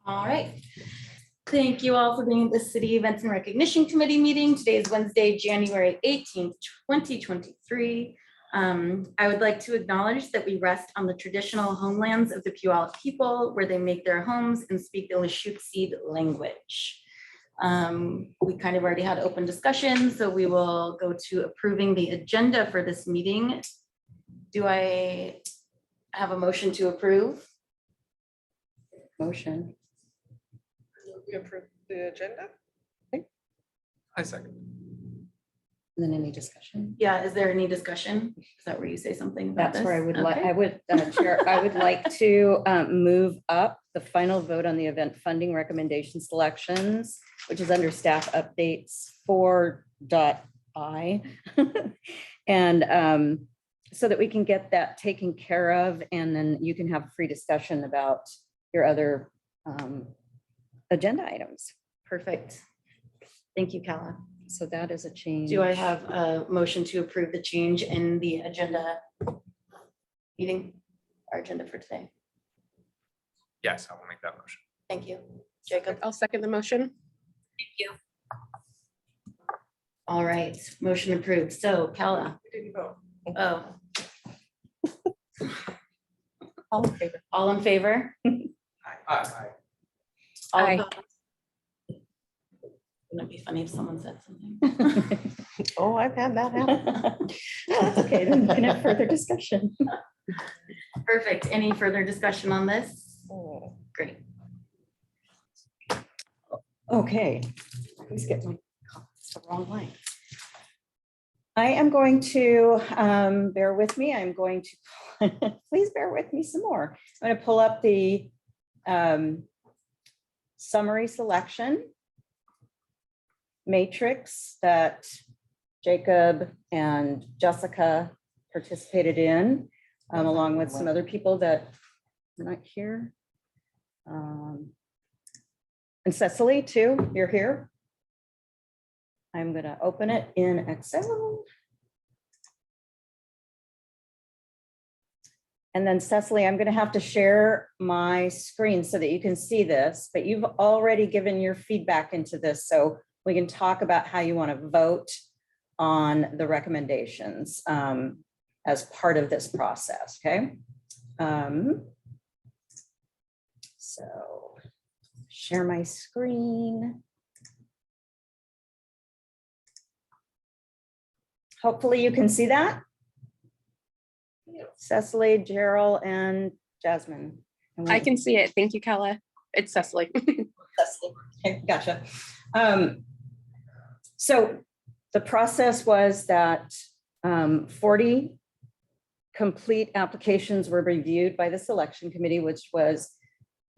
All right. Thank you all for being at the City Events and Recognition Committee meeting. Today is Wednesday, January 18th, 2023. I would like to acknowledge that we rest on the traditional homelands of the Puyallup people, where they make their homes and speak the Lushootseed language. We kind of already had open discussion, so we will go to approving the agenda for this meeting. Do I have a motion to approve? Motion. We approve the agenda? I second. And then any discussion? Yeah, is there any discussion? Is that where you say something about That's where I this? would like, Okay. Chair, I would like to move up the final vote on the event funding recommendation selections, which is under staff updates 4.I. And so that we can get that taken care of, and then you can have free discussion about your other agenda items. Perfect. Thank you, Kala. So that is a change. Do I have a motion to approve the change in the agenda meeting, our agenda for today? Yes, I will make that motion. Thank you. Jacob? I'll second the motion. All right, motion approved. So Kala, We didn't vote. oh, All in favor? all in favor? Aye. All Aye. opposed? Wouldn't it be funny if someone said something? Oh, I've had that happen. That's okay, then we can have further discussion. Perfect. Any further discussion on this? Oh, Great. Okay, please get my, it's the wrong line. I am going to, bear with me, I'm going to, please bear with me some more. I'm going to pull up the summary selection matrix that Jacob and Jessica participated in, along with some other people that are not here. And Cecily too, you're here. I'm going to open it in Excel. And then Cecily, I'm going to have to share my screen so that you can see this, but you've already given your feedback into this, so we can talk about how you want to vote on the recommendations as part of this process, okay? So share my screen. Hopefully you can see that. Cecily, Gerald, and Jasmine. And I can see it. Thank you, Kala. It's Cecily. Cecily. Okay, gotcha. So the process was that 40 complete applications were reviewed by the selection committee, which was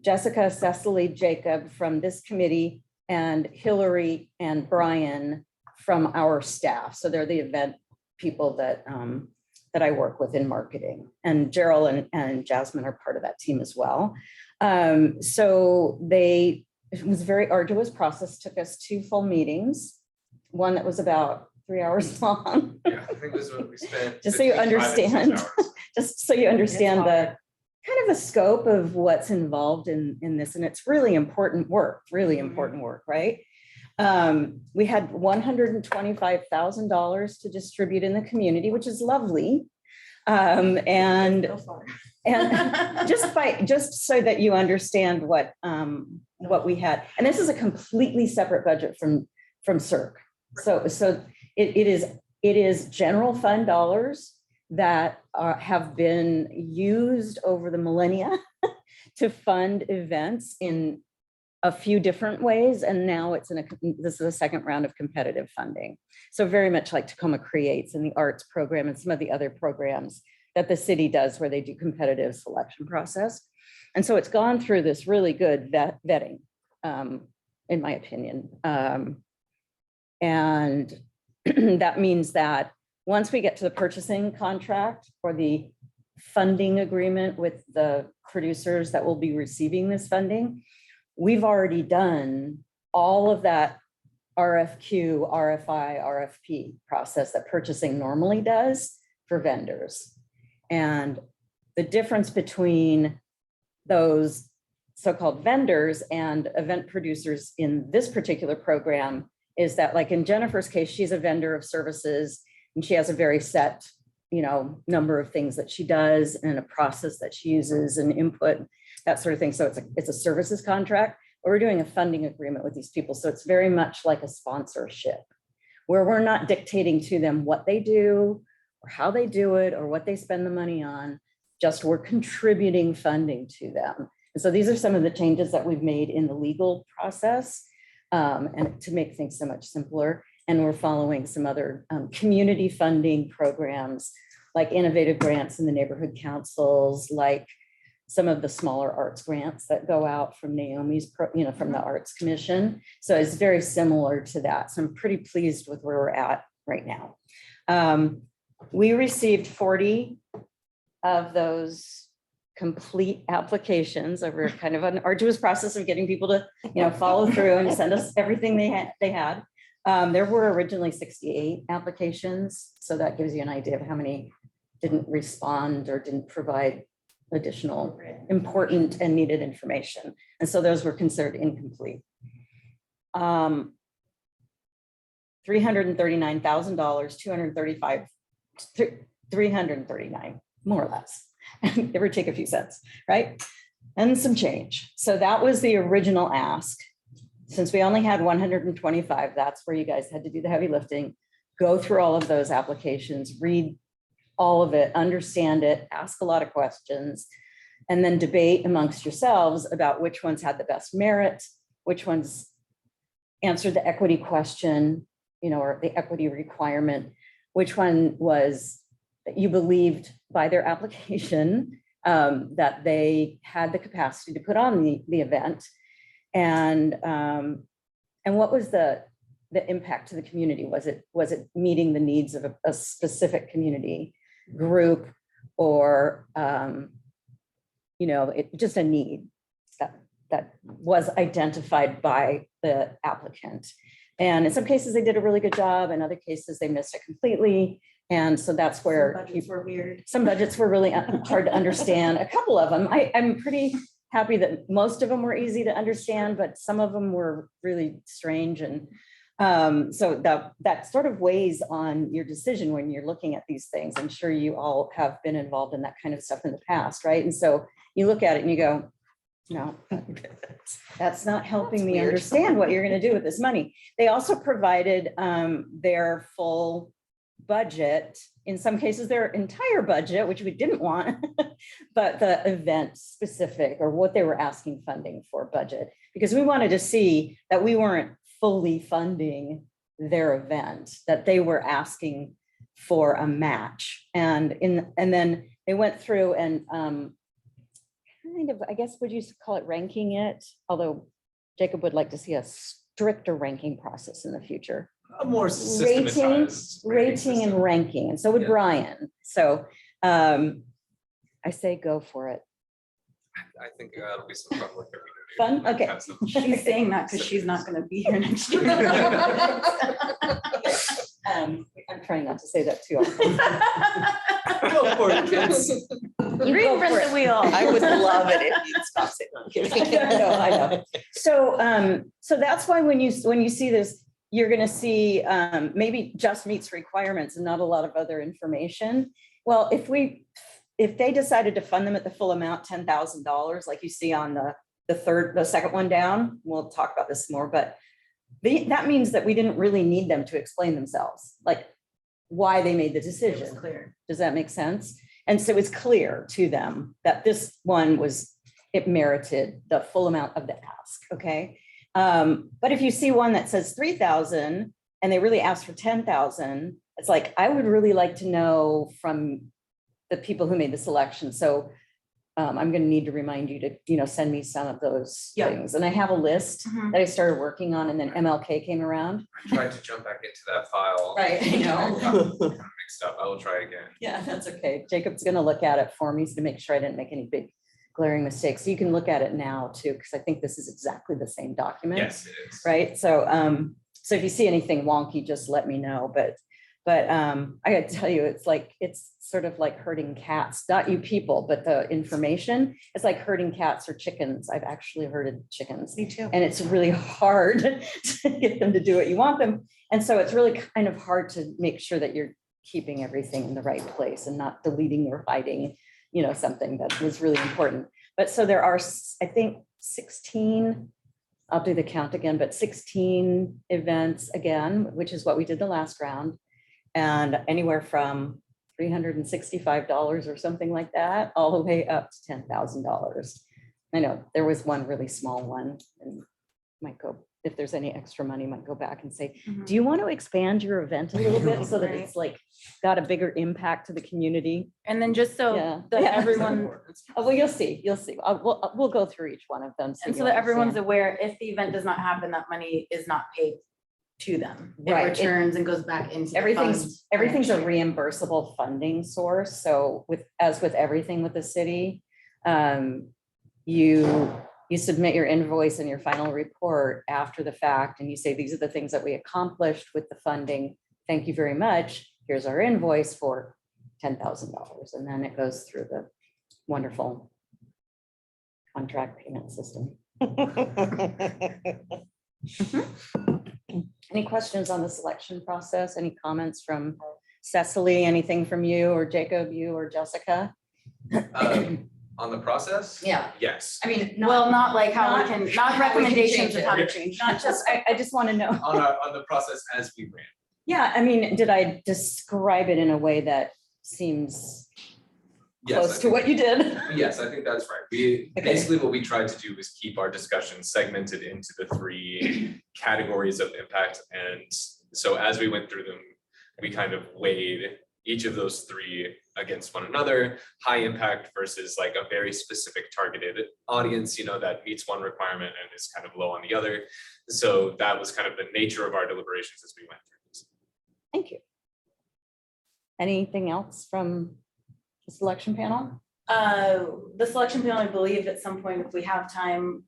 Jessica, Cecily, Jacob from this committee, and Hillary and Brian from our staff. So they're the event people that that I work with in marketing, and Gerald and Jasmine are part of that team as well. So it was a very arduous process, took us 2 full meetings, one that was about 3 hours long. Yeah, I think this is what we spent. Just so you between 5 and 6 understand. hours. Just so you understand the kind of the scope of what's involved in this. And it's really important work, right? We had $125,000 to distribute in the community, which is lovely. And just so that you understand what we had. And this is a completely separate budget from CERC. So it is general fund dollars that have been used over the millennia to fund events in a few different ways. And now this is the second round of competitive funding. So very much like Tacoma Creates and the arts program and some of the other programs that the city does where they do competitive selection process. And so it's gone through this really good vetting, in my opinion. And that means that once we get to the purchasing contract or the funding agreement with the producers that will be receiving this funding, we've already done all of that RFQ, RFI, RFP process that purchasing normally does for vendors. And the difference between those so-called vendors and event producers in this particular program is that, like in Jennifer's case, she's a vendor of services and she has a very set, number of things that she does and a process that she uses and input, that sort of thing. So it's a services contract, but we're doing a funding agreement with these people. So it's very much like a sponsorship where we're not dictating to them what they do or how they do it or what they spend the money on, just we're contributing funding to them. And so these are some of the changes that we've made in the legal process and to make things so much simpler. And we're following some other community funding programs like innovative grants in the neighborhood councils, like some of the smaller arts grants that go out from Naomi's, from the Arts Commission. So it's very similar to that. So I'm pretty pleased with where we're at right now. We received 40 of those complete applications over kind of an arduous process of getting people to, follow through and send us everything they had. There were originally 68 applications. So that gives you an idea of how many didn't respond or didn't provide additional important and needed information. And so those were considered incomplete. $339,000, 339, more or less, give or take a few cents, right? And some change. So that was the original ask. Since we only had 125, that's where you guys had to do the heavy lifting, go through all of those applications, read all of it, understand it, ask a lot of questions, and then debate amongst yourselves about which ones had the best merit, which ones answered the equity question, or the equity requirement, which one was that you believed by their application that they had the capacity to put on the event, and what was the impact to the community? Was it meeting the needs of a specific community group, or just a need that was identified by the applicant? And in some cases they did a really good job, in other cases they missed it completely. And so that's where Some budgets were weird. some budgets were really hard to understand. A couple of them, I'm pretty happy that most of them were easy to understand, but some of them were really strange. And so that sort of weighs on your decision when you're looking at these things. I'm sure you all have been involved in that kind of stuff in the past, right? And so you look at it and you go, no, that's not helping me understand what you're going to do with this money. They also provided their full budget, in some cases their entire budget, which we didn't want, but the event specific or what they were asking funding for budget, because we wanted to see that we weren't fully funding their event, that they were asking for a match. And then they went through and kind of, I guess, would you call it ranking it? Although Jacob would like to see a stricter ranking process in the future. A more systematized Rating system. and ranking, and so would Yeah. Brian. So I say go for it. I think that'll be some fun work that we do. Fun? Okay. Have some- She's saying that because she's not going to be here next year. I'm trying not to say that too often. Go for it, kids. Reinvent the wheel. I would love it if you'd stop saying that. I know. So that's why when you see this, you're going to see maybe just meets requirements and not a lot of other information. Well, if they decided to fund them at the full amount, $10,000, like you see on the second one down, we'll talk about this more, but that means that we didn't really need them to explain themselves, like why they made the decision. Clear. Does that make sense? And so it's clear to them that this one it merited the full amount of the ask, okay? But if you see one that says 3,000 and they really ask for 10,000, it's like, I would really like to know from the people who made the selection. So I'm going to need to remind you to, send me some of those Yeah. things. And I have a list Mhm. that I started working on, and then MLK came around. I tried to jump back into that file. Right, I know. I got kind of mixed up. I will try again. Yeah, that's okay. Jacob's going to look at it for me to make sure I didn't make any big glaring mistakes. So you can look at it now too, because I think this is exactly the same document. Yes, it is. Right. So if you see anything wonky, just let me know. But But I gotta tell you, it's sort of like herding cats, not you people, but the information. It's like herding cats or chickens. I've actually herded chickens. Me too. And it's really hard to get them to do what you want them. And so it's really kind of hard to make sure that you're keeping everything in the right place and not deleting or hiding, something that was really important. But so there are, I think, 16, I'll do the count again, but 16 events again, which is what we did the last round. And anywhere from $365 or something like that, all the way up to $10,000. I know there was one really small one, and might go, if there's any extra money, might go back and say, do you want to expand your event a little bit so that it's like got a bigger impact to the community? And then just so Yeah. that Yeah. everyone, Oh, well, you'll see. We'll go through each one of them. and so that everyone's aware, if the event does not happen, that money is not paid to them. It Right. returns and goes back into the Everything's fund. a reimbursable funding source. So as with everything with the city, you submit your invoice and your final report after the fact, and you say, these are the things that we accomplished with the funding. Thank you very much. Here's our invoice for $10,000. And then it goes through the wonderful contract payment system. Any questions on the selection process? Any comments from Cecily? Anything from you or Jacob, you or Jessica? On the process? Yeah. Yes. I mean, Well, not like how we can, not how we can recommendations change of it. how to change. not just, I just want to know. On the process as we ran. Yeah, I mean, did I describe it in a way that seems Yes, close I to think- what you did? Yes, I think that's right. We, Okay. basically what we tried to do was keep our discussion segmented into the 3 categories of impact. And so as we went through them, we kind of weighed each of those 3 against one another, high impact versus like a very specific targeted audience, that meets one requirement and is kind of low on the other. So that was kind of the nature of our deliberations as we went through this. Thank you. Anything else from the selection panel? The selection panel, I believe at some point, if we have time,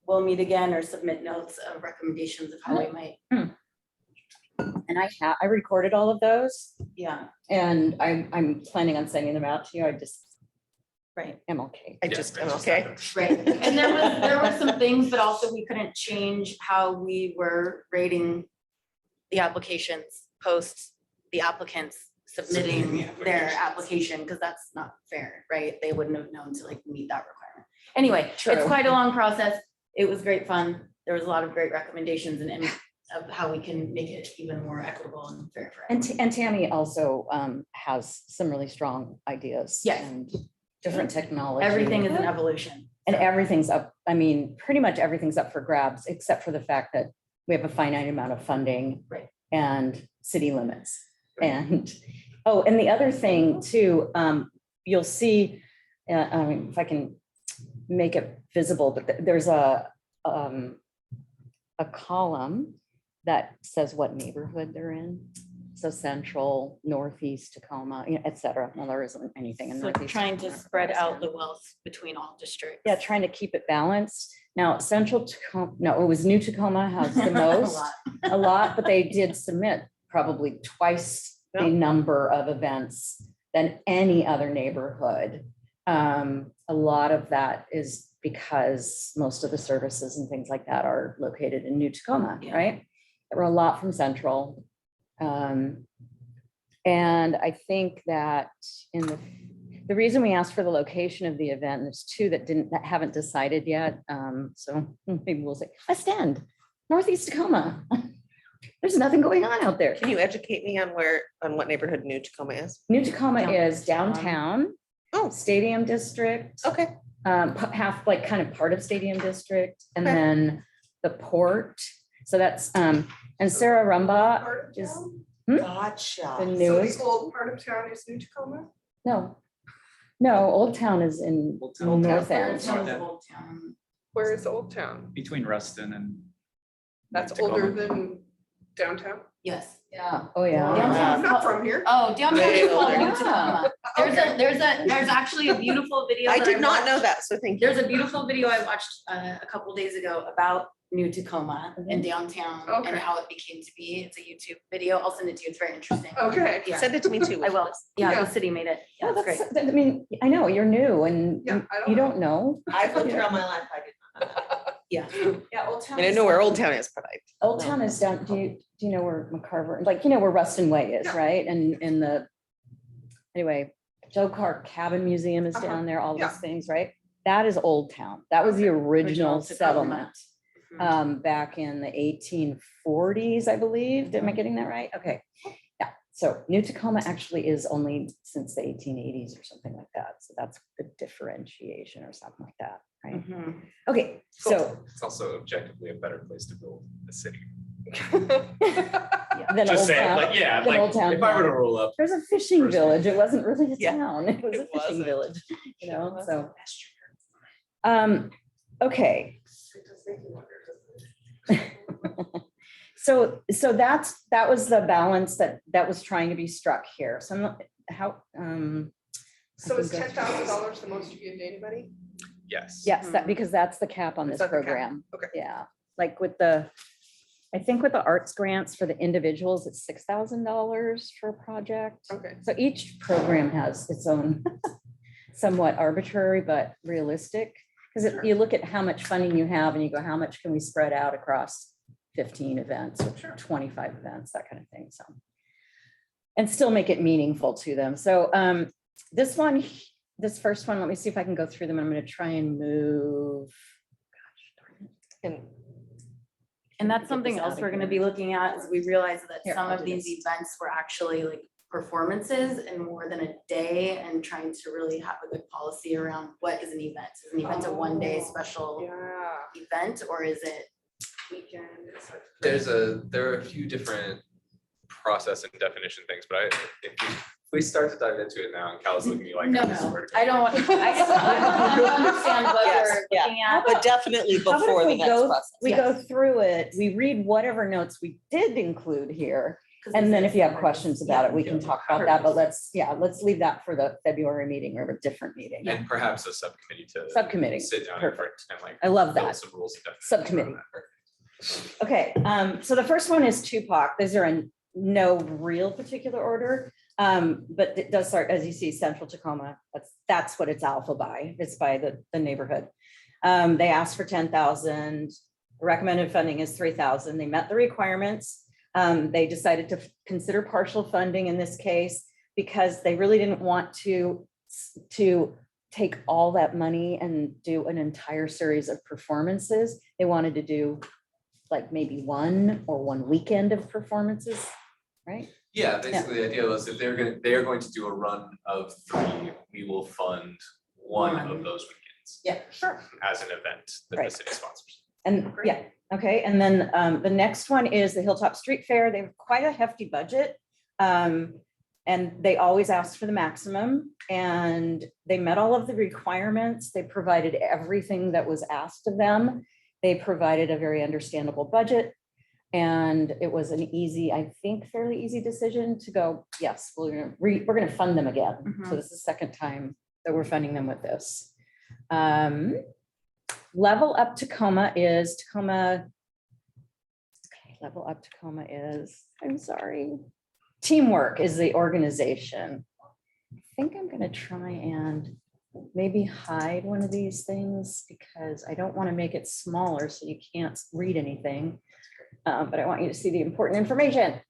we'll meet again or submit notes of recommendations of how we might, And I recorded all of those, yeah, and I'm planning on sending them out to you. I just right. am okay. I Yeah, just, it I'm just okay. happened. Right, and there were some things, but also we couldn't change how we were rating the applications, post the applicants Submitting submitting the their applications. application, because that's not fair, right? They wouldn't have known to like meet that requirement. Anyway, True. it's quite a long process. It was great fun. There was a lot of great recommendations and of how we can make it even more equitable and fair for everyone. And Tammy also has some really strong ideas. Yes. And different technology. Everything is an evolution. And so. everything's up, I mean, pretty much everything's up for grabs, except for the fact that we have a finite amount of funding. Right. And city limits. And, oh, and the other thing too, you'll see, I mean, if I can make it visible, but there's a column that says what neighborhood they're in. So central, northeast Tacoma, et cetera. Well, there isn't anything in So like northeast. trying to Tacoma. spread out the wealth between all districts. Yeah, trying to keep it balanced. Now, central Tacoma, no, it was New Tacoma has the A most, lot. a lot, but they did submit probably twice the number of events than any other neighborhood. A lot of that is because most of the services and things like that are located in New Tacoma, Yeah. right? There were a lot from central. And I think that in the reason we asked for the location of the event, and there's 2 that haven't decided yet. So maybe we'll say West End, Northeast Tacoma. There's nothing going on out there. Can you educate me on what neighborhood New Tacoma is? New Tacoma is Downtown. downtown, Oh, Stadium District, okay. half like kind of part of Stadium District, and Okay. then the port. So that's and Sarah Rumbaugh is Gotcha. the So newest. the old part of town is New Tacoma? No, Old Town is in Old Town. North Old End. Town's Old Town. Where is Old Town? Between Ruston and. That's Tacoma. older than downtown? Yes. Yeah, oh yeah. Downtown. I'm not from here. Oh, downtown Way is called older. New Tacoma. There's actually a beautiful video. I that did not know watched. that, so thank you. There's a beautiful video I watched a couple days ago about New Tacoma in downtown and Okay. how it became to be. It's a YouTube video. I'll send it to you. It's very interesting. Okay. Yeah. Send it to me too. I will. Yeah, Yeah. the city made it. Yeah, Yeah, it's great. that's, I mean, I know, you're new and Yeah, I don't you know. don't know. I've looked around my life, I did not. Yeah. Yeah, Old Town. I mean, I know where Old Town is, but I. Old Town is down, do you know where McCarver, like, you know where Ruston Way is, Yeah. right? And in the, anyway, Joe Clark Cabin Museum is Uh-huh. down there, all Yeah. those things, right? That is Old Town. That was the original Tacoma. settlement, Mhm. back in the 1840s, I believe. Am I getting that right? Okay. Yeah, so New Tacoma actually is only since the 1880s or something like that. So that's the differentiation or something like that, right? Mhm. Okay, so It's also objectively a better place to build a city. then Just Old saying, Town, like, yeah, then like, Old Town if I were to Town. roll up, There's a fishing First village. It wasn't really a Yeah, town. It was a it fishing wasn't. village, you know, so. Okay. So that was the balance that was trying to be struck here. So I'm not, how, So is I think $10,000 the most you give to anybody? yes. yes, that, because that's the cap on Is this that the cap? program. Okay. Yeah, like with the, I think with the arts grants for the individuals, it's $6,000 for a project. Okay. So each program has its own somewhat arbitrary but realistic, because you look at how much funding you have and you go, how much can we spread out across 15 events or 25 events, that kind of thing, so. And still make it meaningful to them. So this one, this first one, let me see if I can go through them. I'm going to try and move. Gosh, darn it. And that's Get something this else out of we're gonna here. be looking at, is we realized that Here, some I'll of do these this. events were actually like performances and more than a day, and trying to really have a good policy around what is an event. Is an event a one-day Oh, special Yeah. event, or is it? Weekend. it's like- There are a few different process and definition things, but if we start to dive into it now, and Cal's looking at me like. No, I swear no, to I God. don't want, I don't understand what Yes, we're yeah. looking at. But definitely How about if before the we next go- process. We Yes. go through it, we read whatever notes we did include here. 'Cause And this then is if you have summaries. questions about it, we can Yeah. talk about that, but let's leave that for the February meeting or a different meeting. And perhaps a subcommittee to. Subcommittee, Sit down perfect. and like. I love build that. some rules and definitions Subcommittee. around that. Okay, so the first one is Tupac. These are in no real particular order. But it does start, as you see, Central Tacoma. That's what it's alpha by. It's by the neighborhood. They asked for 10,000. Recommended funding is 3,000. They met the requirements. They decided to consider partial funding in this case because they really didn't want to take all that money and do an entire series of performances. They wanted to do like maybe one weekend of performances, right? Yeah, basically the idea was if they are going to do a run of 3, we will fund one of those weekends Yeah, sure. as an event that the Right. city sponsors. And Great. yeah, okay, and then the next one is the Hilltop Street Fair. They have quite a hefty budget. And they always ask for the maximum, and they met all of the requirements. They provided everything that was asked of them. They provided a very understandable budget. And it was an easy, I think, fairly easy decision to go, yes, we're gonna fund them again. So Mhm. this is the second time that we're funding them with this. Level Up Tacoma is Tacoma. Okay, Level Up Tacoma is, I'm sorry. Teamwork is the organization. I think I'm gonna try and maybe hide one of these things because I don't want to make it smaller so you can't read anything. But I want you to see the important information.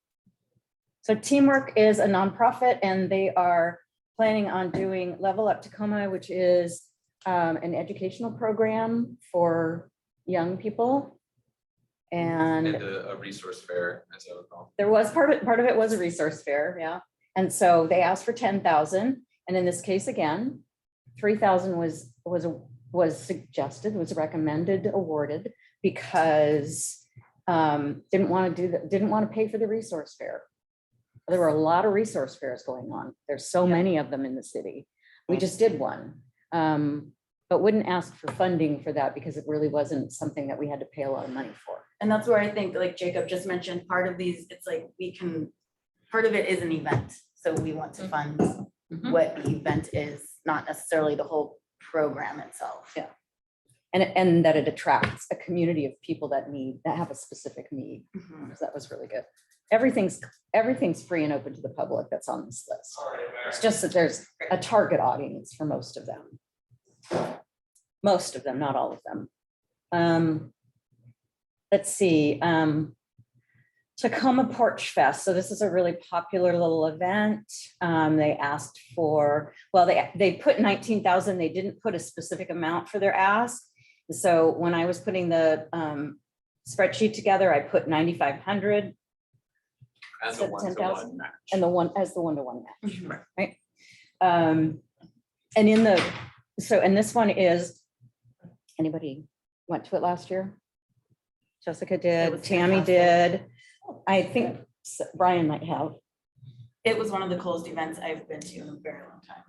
So Teamwork is a nonprofit and they are planning on doing Level Up Tacoma, which is an educational program for young people. And And a resource fair, as I recall. there was part of it was a resource fair, yeah. And so they asked for 10,000. And in this case, again, 3,000 was suggested, was recommended, awarded because didn't want to pay for the resource fair. There were a lot of resource fairs going on. There's so many of them in the city. We just did one. But wouldn't ask for funding for that because it really wasn't something that we had to pay a lot of money for. And that's where I think, like Jacob just mentioned, part of these, it's like part of it is an event. So we want to fund Mhm. what the event is, not necessarily the whole program itself. Yeah. and that it attracts a community of people that have a specific need. Mhm. So that was really good. Everything's free and open to the public that's on this list. It's just that there's a target audience for most of them. Most of them, not all of them. Let's see, Tacoma Porch Fest. So this is a really popular little event. They asked for, well, they put 19,000. They didn't put a specific amount for their ask. So when I was putting the spreadsheet together, I put 9,500 As a So 1-to-1 10,000 match. and the one-to-one match. Mhm. Right. And and this one is, anybody went to it last year? Jessica It did, was Tammy fantastic. did. I think Brian might have. It was one of the coolest events I've been to in a very long time.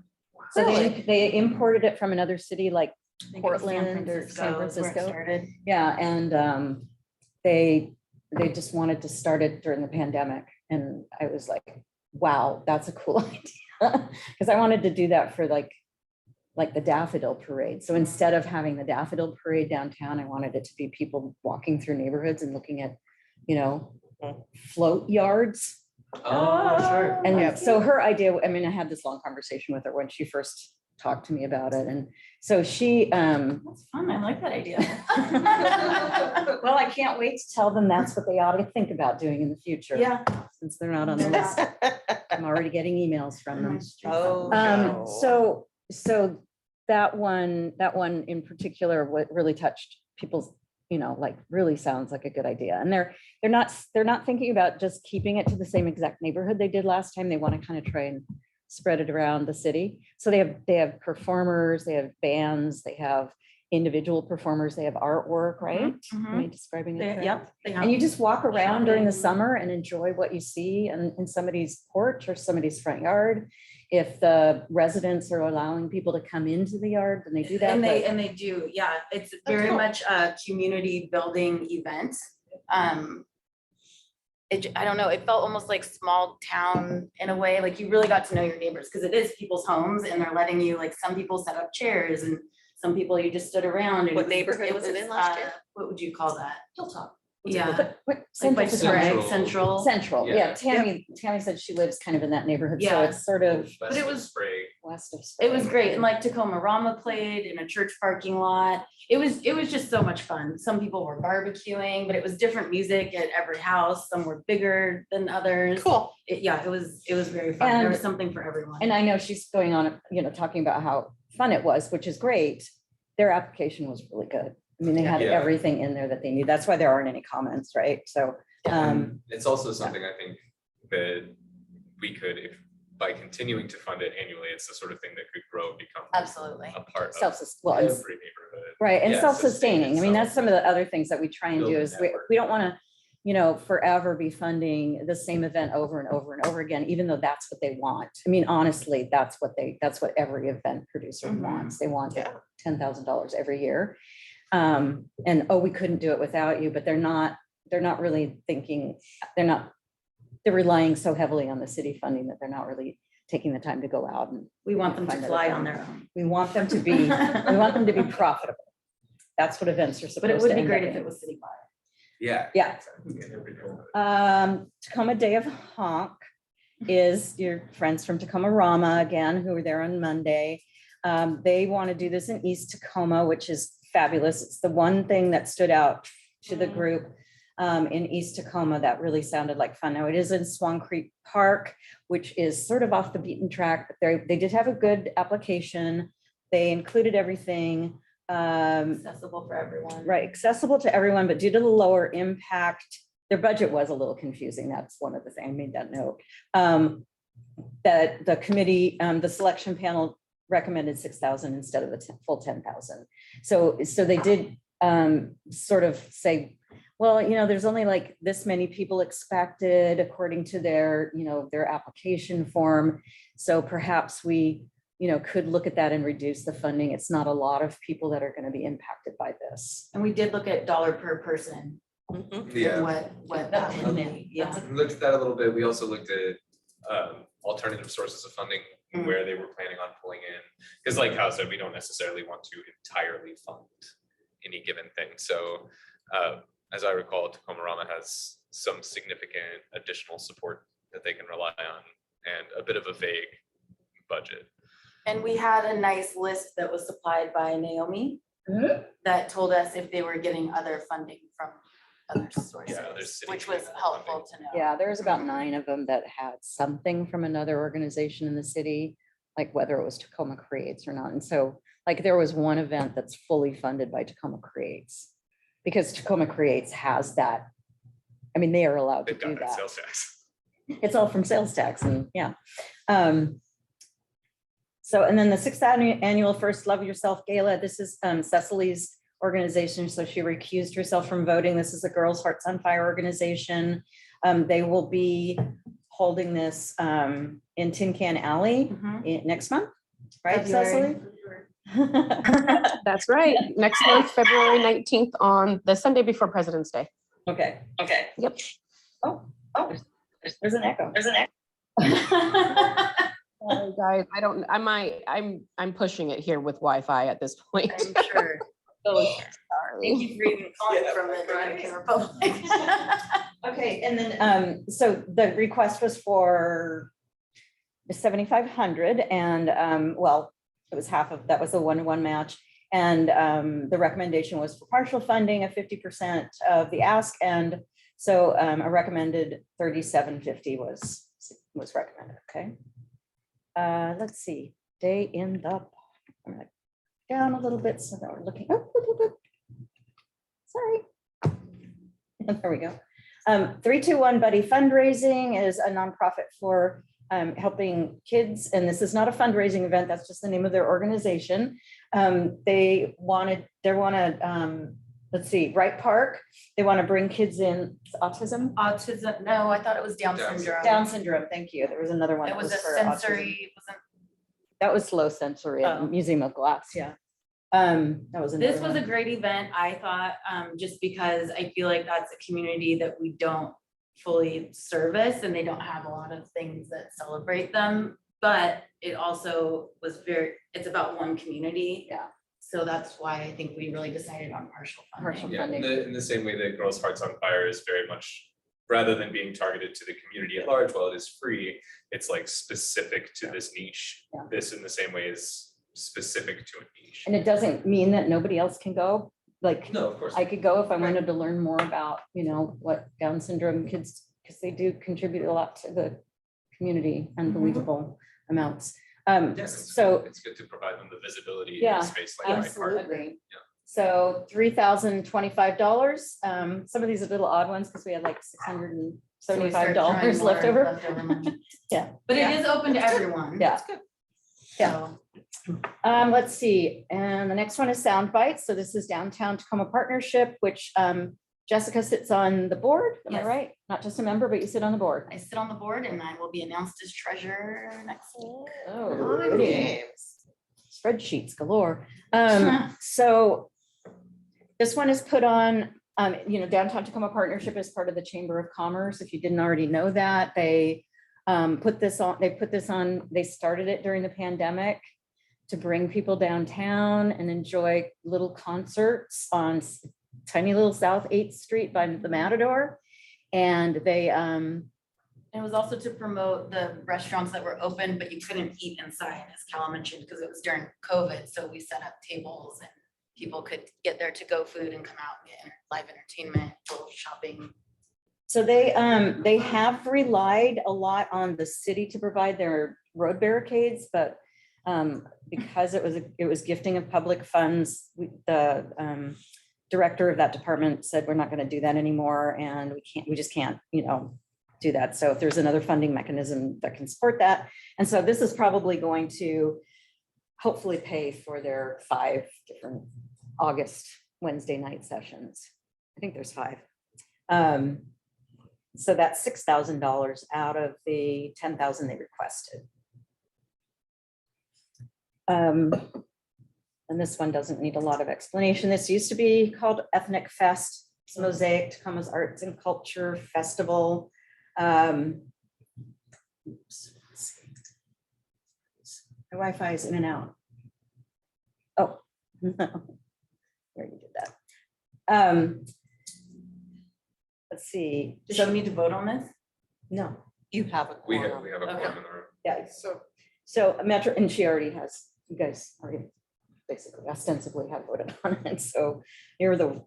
So they imported it from another city like I think it was San Portland or San is where it Francisco. started. Yeah, and they just wanted to start it during the pandemic. And I was like, wow, that's a cool idea. Because I wanted to do that for like the daffodil parade. So instead of having the daffodil parade downtown, I wanted it to be people walking through neighborhoods and looking at, float yards. Oh, sure. And so her idea, I mean, I had this long conversation with her when she first talked to me about it. And so she, That's fun. I like that idea. well, I can't wait to tell them that's what they ought to think about doing in the future. Yeah. Since they're not on the They're list. not. I'm already getting emails from them. Oh, no. So that one in particular, what really touched people's, like really sounds like a good idea. And they're not thinking about just keeping it to the same exact neighborhood they did last time. They want to kind of try and spread it around the city. So they have performers, they have bands, they have individual performers, they have artwork, right? Am I describing it? correct? Yep. they have- And you just walk around during the Shopping. summer and enjoy what you see in somebody's porch or somebody's front yard. If the residents are allowing people to come into the yard, then they do that. And but- they do, yeah. It's very cool. much a community building event. I don't know, it felt almost like small town in a way, like you really got to know your neighbors, because it is people's homes and they're letting you, like, some people set up chairs and some people you just stood around. and What neighborhood was it in last year? What would you call that? Hilltop. Yeah. But- but Like by Central- Sprague, Central. Central, Yeah. yeah. Tammy said she lives kind of in that neighborhood, so Yeah. it's sort of West of was- Sprague. west of. It was Sprague. great. And like Tacoma Rama played in a church parking lot. It was just so much fun. Some people were barbecuing, but it was different music at every house. Some were bigger than others. Cool. It was very fun. There And- was something for everyone. And I know she's going on, talking about how fun it was, which is great. Their application was really good. I mean, they had Yeah. everything in there that they need. That's why there aren't any comments, right? So, And it's also something I think that we could, if by continuing to fund it annually, it's the sort of thing that could grow and become Absolutely. a part of well, every it's- neighborhood. right, and Yeah, sustain self-sustaining. I mean, that's itself. some of the other things that we try and Build do a is we network. don't want to, forever be funding the same event over and over and over again, even though that's what they want. I mean, honestly, that's what every event producer Mhm. wants. They want Yeah. $10,000 every year. And, we couldn't do it without you, but they're not really thinking, they're relying so heavily on the city funding that they're not really taking the time to go out and We want them to Find it fly out. on their own. we want them to be profitable. That's what events are supposed to But it would be end great up if being. it was city wide. Yeah. Yeah. Exactly, in every neighborhood. Tacoma Day of Honk is your friends from Tacoma Rama again, who were there on Monday. They want to do this in East Tacoma, which is fabulous. It's the one thing that stood out to the group in East Tacoma that really sounded like fun. Now it is in Swan Creek Park, which is sort of off the beaten track, but they did have a good application. They included everything. Accessible for everyone. Right, accessible to everyone, but due to the lower impact, their budget was a little confusing. That's one of the things, I made that note. That the committee, the selection panel recommended 6,000 instead of the full 10,000. So they did sort of say, well, there's only like this many people expected according to their application form. So perhaps we could look at that and reduce the funding. It's not a lot of people that are going to be impacted by this. And we did look at dollar per person, Mhm. Yeah. what that would be. Yeah. We looked at that a little bit. We also looked at alternative sources of funding Mhm. where they were planning on pulling in. Because like Kyle said, we don't necessarily want to entirely fund any given thing. So as I recall, Tacoma Rama has some significant additional support that they can rely on and a bit of a vague budget. And we had a nice list that was supplied by Naomi that told us if they were getting other funding from other sources, city which was helpful to know. Yeah, there's about 9 of them that had something from another organization in the city, like whether it was Tacoma Creates or not. And so like there was one event that's fully funded by Tacoma Creates because Tacoma Creates has that. I mean, they are allowed to They've got do that that. sales tax. It's all from sales tax and yeah. So, and then the 6th annual First Love Yourself Gala, this is Cecily's organization. So she recused herself from voting. This is the Girls Hearts on Fire organization. They will be holding this in Tin Can Alley next month, right, Cecily? That's right. Next month, February 19th on the Sunday before President's Day. Okay. Yep. Oh, there's an echo. Sorry, guys, I'm pushing it here with Wi-Fi at this point. I'm sure. Thank Sorry. you for even calling from the Dominican Republic. Okay, and then, so the request was for 7,500 and, well, it was half of, that was a 1-to-1 match. And the recommendation was for partial funding of 50% of the ask. And so a recommended 3,750 was recommended, okay? Let's see, day in the, I'm gonna down a little bit so that we're looking, sorry. There we go. 321 Buddy Fundraising is a nonprofit for helping kids, and this is not a fundraising event, that's just the name of their organization. They want to, let's see, Wright Park, they want to bring kids in, autism? Autism, no, I thought it was Down Down syndrome. Down syndrome, thank you. There was another one. It that was a for sensory, autism. it wasn't. That was low sensory at Oh. Museum of Glass, yeah. That was another This was a one. great event, I thought, just because I feel like that's a community that we don't fully service and they don't have a lot of things that celebrate them. But it also was it's about one community. Yeah. So that's why I think we really decided on partial funding. Partial. Yeah, Funding. in the same way that Girls Hearts on Fire is very much, rather than being targeted to the community at large, while it is free, it's like specific to this niche. Yeah. This in the same way is specific to a niche. And it doesn't mean that nobody else can go. Like, No, of course. I could go if I wanted to learn more about, you know, what Down syndrome kids, because they do contribute a lot to the community, unbelievable amounts. Yes, So it's good to provide them the visibility in Yeah, a space like Wright Park. absolutely. Yeah. So $3,025. Some of these are little odd ones because we had like $675 left over. Money. Yeah. But it Yeah. is open to everyone. Yeah. Yeah. So, Let's see, and the next one is Sound Bites. So this is Downtown Tacoma Partnership, which Jessica sits on the board, am I Yes. right? Not just a member, but you sit on the board. I sit on the board and I will be announced as treasurer next week. Oh, Fun goody. games. Spreadsheets galore. So this one is put on, you know, Downtown Tacoma Partnership is part of the Chamber of Commerce. If you didn't already know that, they put this on, they started it during the pandemic to bring people downtown and enjoy little concerts on tiny little South 8th Street by the Matador. And they, It was also to promote the restaurants that were open, but you couldn't eat inside, as Cal mentioned, because it was during COVID. So we set up tables and people could get their to-go food and come out and get live entertainment, little shopping. so they have relied a lot on the city to provide their road barricades, but because it was gifting of public funds, the director of that department said, we're not going to do that anymore. And we just can't, you know, do that. So if there's another funding mechanism that can support that. And so this is probably going to hopefully pay for their 5 different August Wednesday night sessions. I think there's 5. So that's $6,000 out of the $10,000 they requested. And this one doesn't need a lot of explanation. This used to be called Ethnic Fest. It's Mosaic Tacoma's Arts and Culture Festival. Oops, let's see. My Wi-Fi is in and out. Oh, no. Where you did that. Let's see. Does So she need to vote on this? no, You have a We quorum. have a Okay. quorum in the room. yeah. So So Metro, and she already has, you guys already basically ostensibly have voted on it. So you're the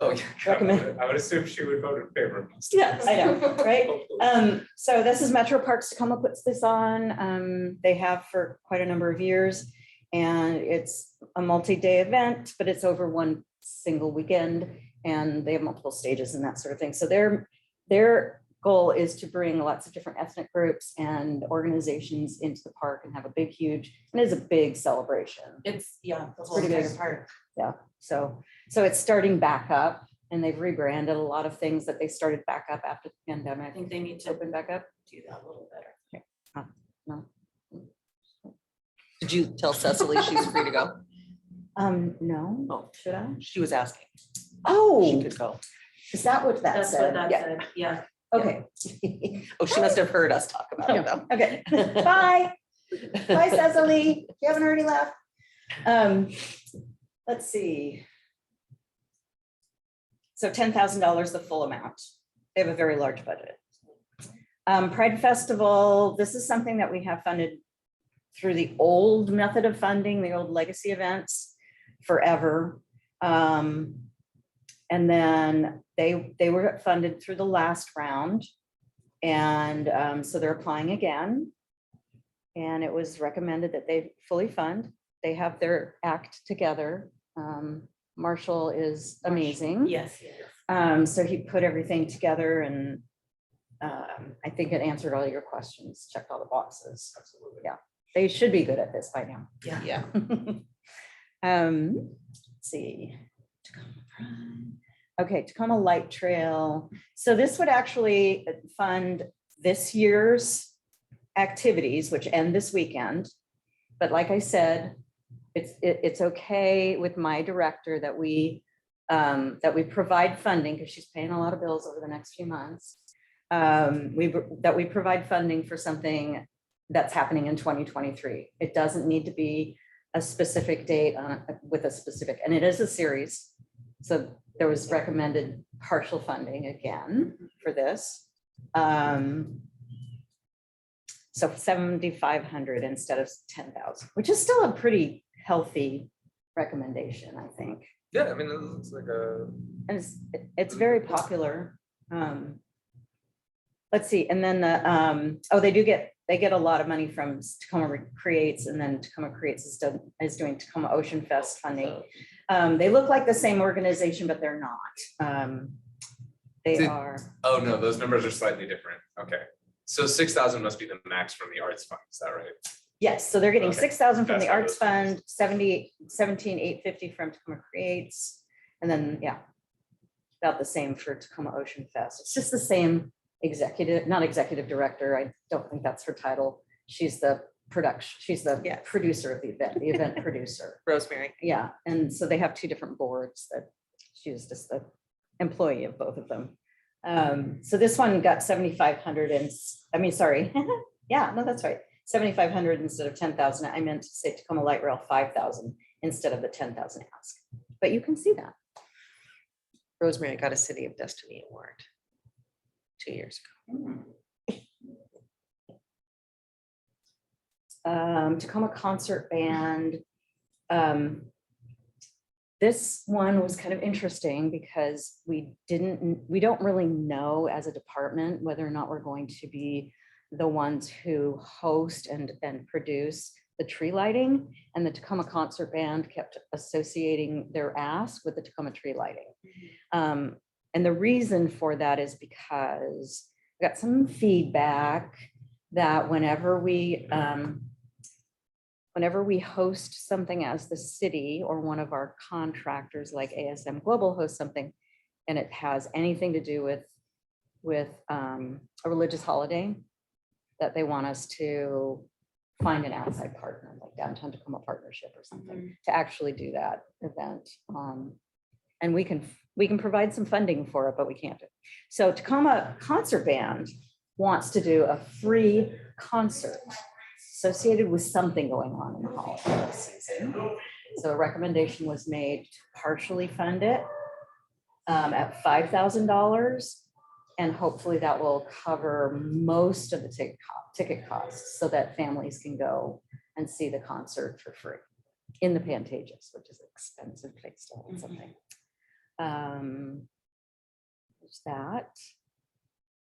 Oh, yeah. recommend. I would assume she would vote in favor of most. Yeah, I know, right? Hopefully. So this is Metro Parks Tacoma puts this on. They have for quite a number of years. And it's a multi-day event, but it's over one single weekend and they have multiple stages and that sort of thing. So their goal is to bring lots of different ethnic groups and organizations into the park and have a big, huge, and it's a big celebration. It's, yeah, the whole pretty entire big. park. Yeah, so it's starting back up and they've rebranded a lot of things that they started back up after the I pandemic. think they need to Open back up. do that a little better. No. Did you tell Cecily she's free to go? No, Oh. should I? She was asking. She Oh, could go. is that what that That's what said? that yeah. said, yeah. Okay, Oh, she must have heard us talk about it though. okay, bye. Bye, Cecily. You haven't already left. Let's see. So $10,000, the full amount. They have a very large budget. Pride Festival, this is something that we have funded through the old method of funding, the old legacy events forever. And then they were funded through the last round. And so they're applying again. And it was recommended that they fully fund. They have their act together. Marshall is amazing. Yes, yes. So he put everything together and I think it answered all your questions, checked all the boxes. Absolutely. Yeah. They should be good at this by now. Yeah. Yeah. Let's see. Tacoma Pride. Okay, Tacoma Light Trail. So this would actually fund this year's activities, which end this weekend. But like I said, it's okay with my director that we provide funding because she's paying a lot of bills over the next few months. That we provide funding for something that's happening in 2023. It doesn't need to be a specific date with a specific, and it is a series. So there was recommended partial funding again for this. So 7,500 instead of 10,000, which is still a pretty healthy recommendation, I think. Yeah, I mean, it looks like a. And it's very popular. Let's see, and then the, they get a lot of money from Tacoma Creates, and then Tacoma Creates is doing Tacoma Ocean Fest funding. They look like the same organization, but they're not. They are. Oh, no, those numbers are slightly different. Okay. So 6,000 must be the max from the arts fund. Is that right? Yes, so they're getting Okay. 6,000 from the That's how Arts it is. Fund, 17,850 from Tacoma Creates, and then, yeah, about the same for Tacoma Ocean Fest. It's just the same executive, not executive director. I don't think that's her title. She's the Yes. producer of the event producer. Rosemary. Yeah, and so they have two different boards that she's just the employee of both of them. So this one got 7,500 and, I mean, sorry. Yeah, no, that's right. 7,500 instead of 10,000. I meant to say Tacoma Light Rail 5,000 instead of the 10,000 ask. But you can see that. Rosemary got a City of Destiny award 2 years ago. Tacoma Concert Band. This one was kind of interesting because we don't really know as a department whether or not we're going to be the ones who host and produce the tree lighting, and the Tacoma Concert Band kept associating their ask with the Tacoma tree lighting. And the reason for that is because we got some feedback that whenever we host something as the city or one of our contractors like ASM Global hosts something, and it has anything to do with a religious holiday, that they want us to find an outside partner, like Downtown Tacoma Partnership or something, to actually do that event. And we can provide some funding for it, but we can't. So Tacoma Concert Band wants to do a free concert associated with something going on in the holiday season. So a recommendation was made to partially fund it at $5,000. And hopefully that will cover most of the ticket costs so that families can go and see the concert for free in the Pantages, which is an expensive place to hold something. There's that.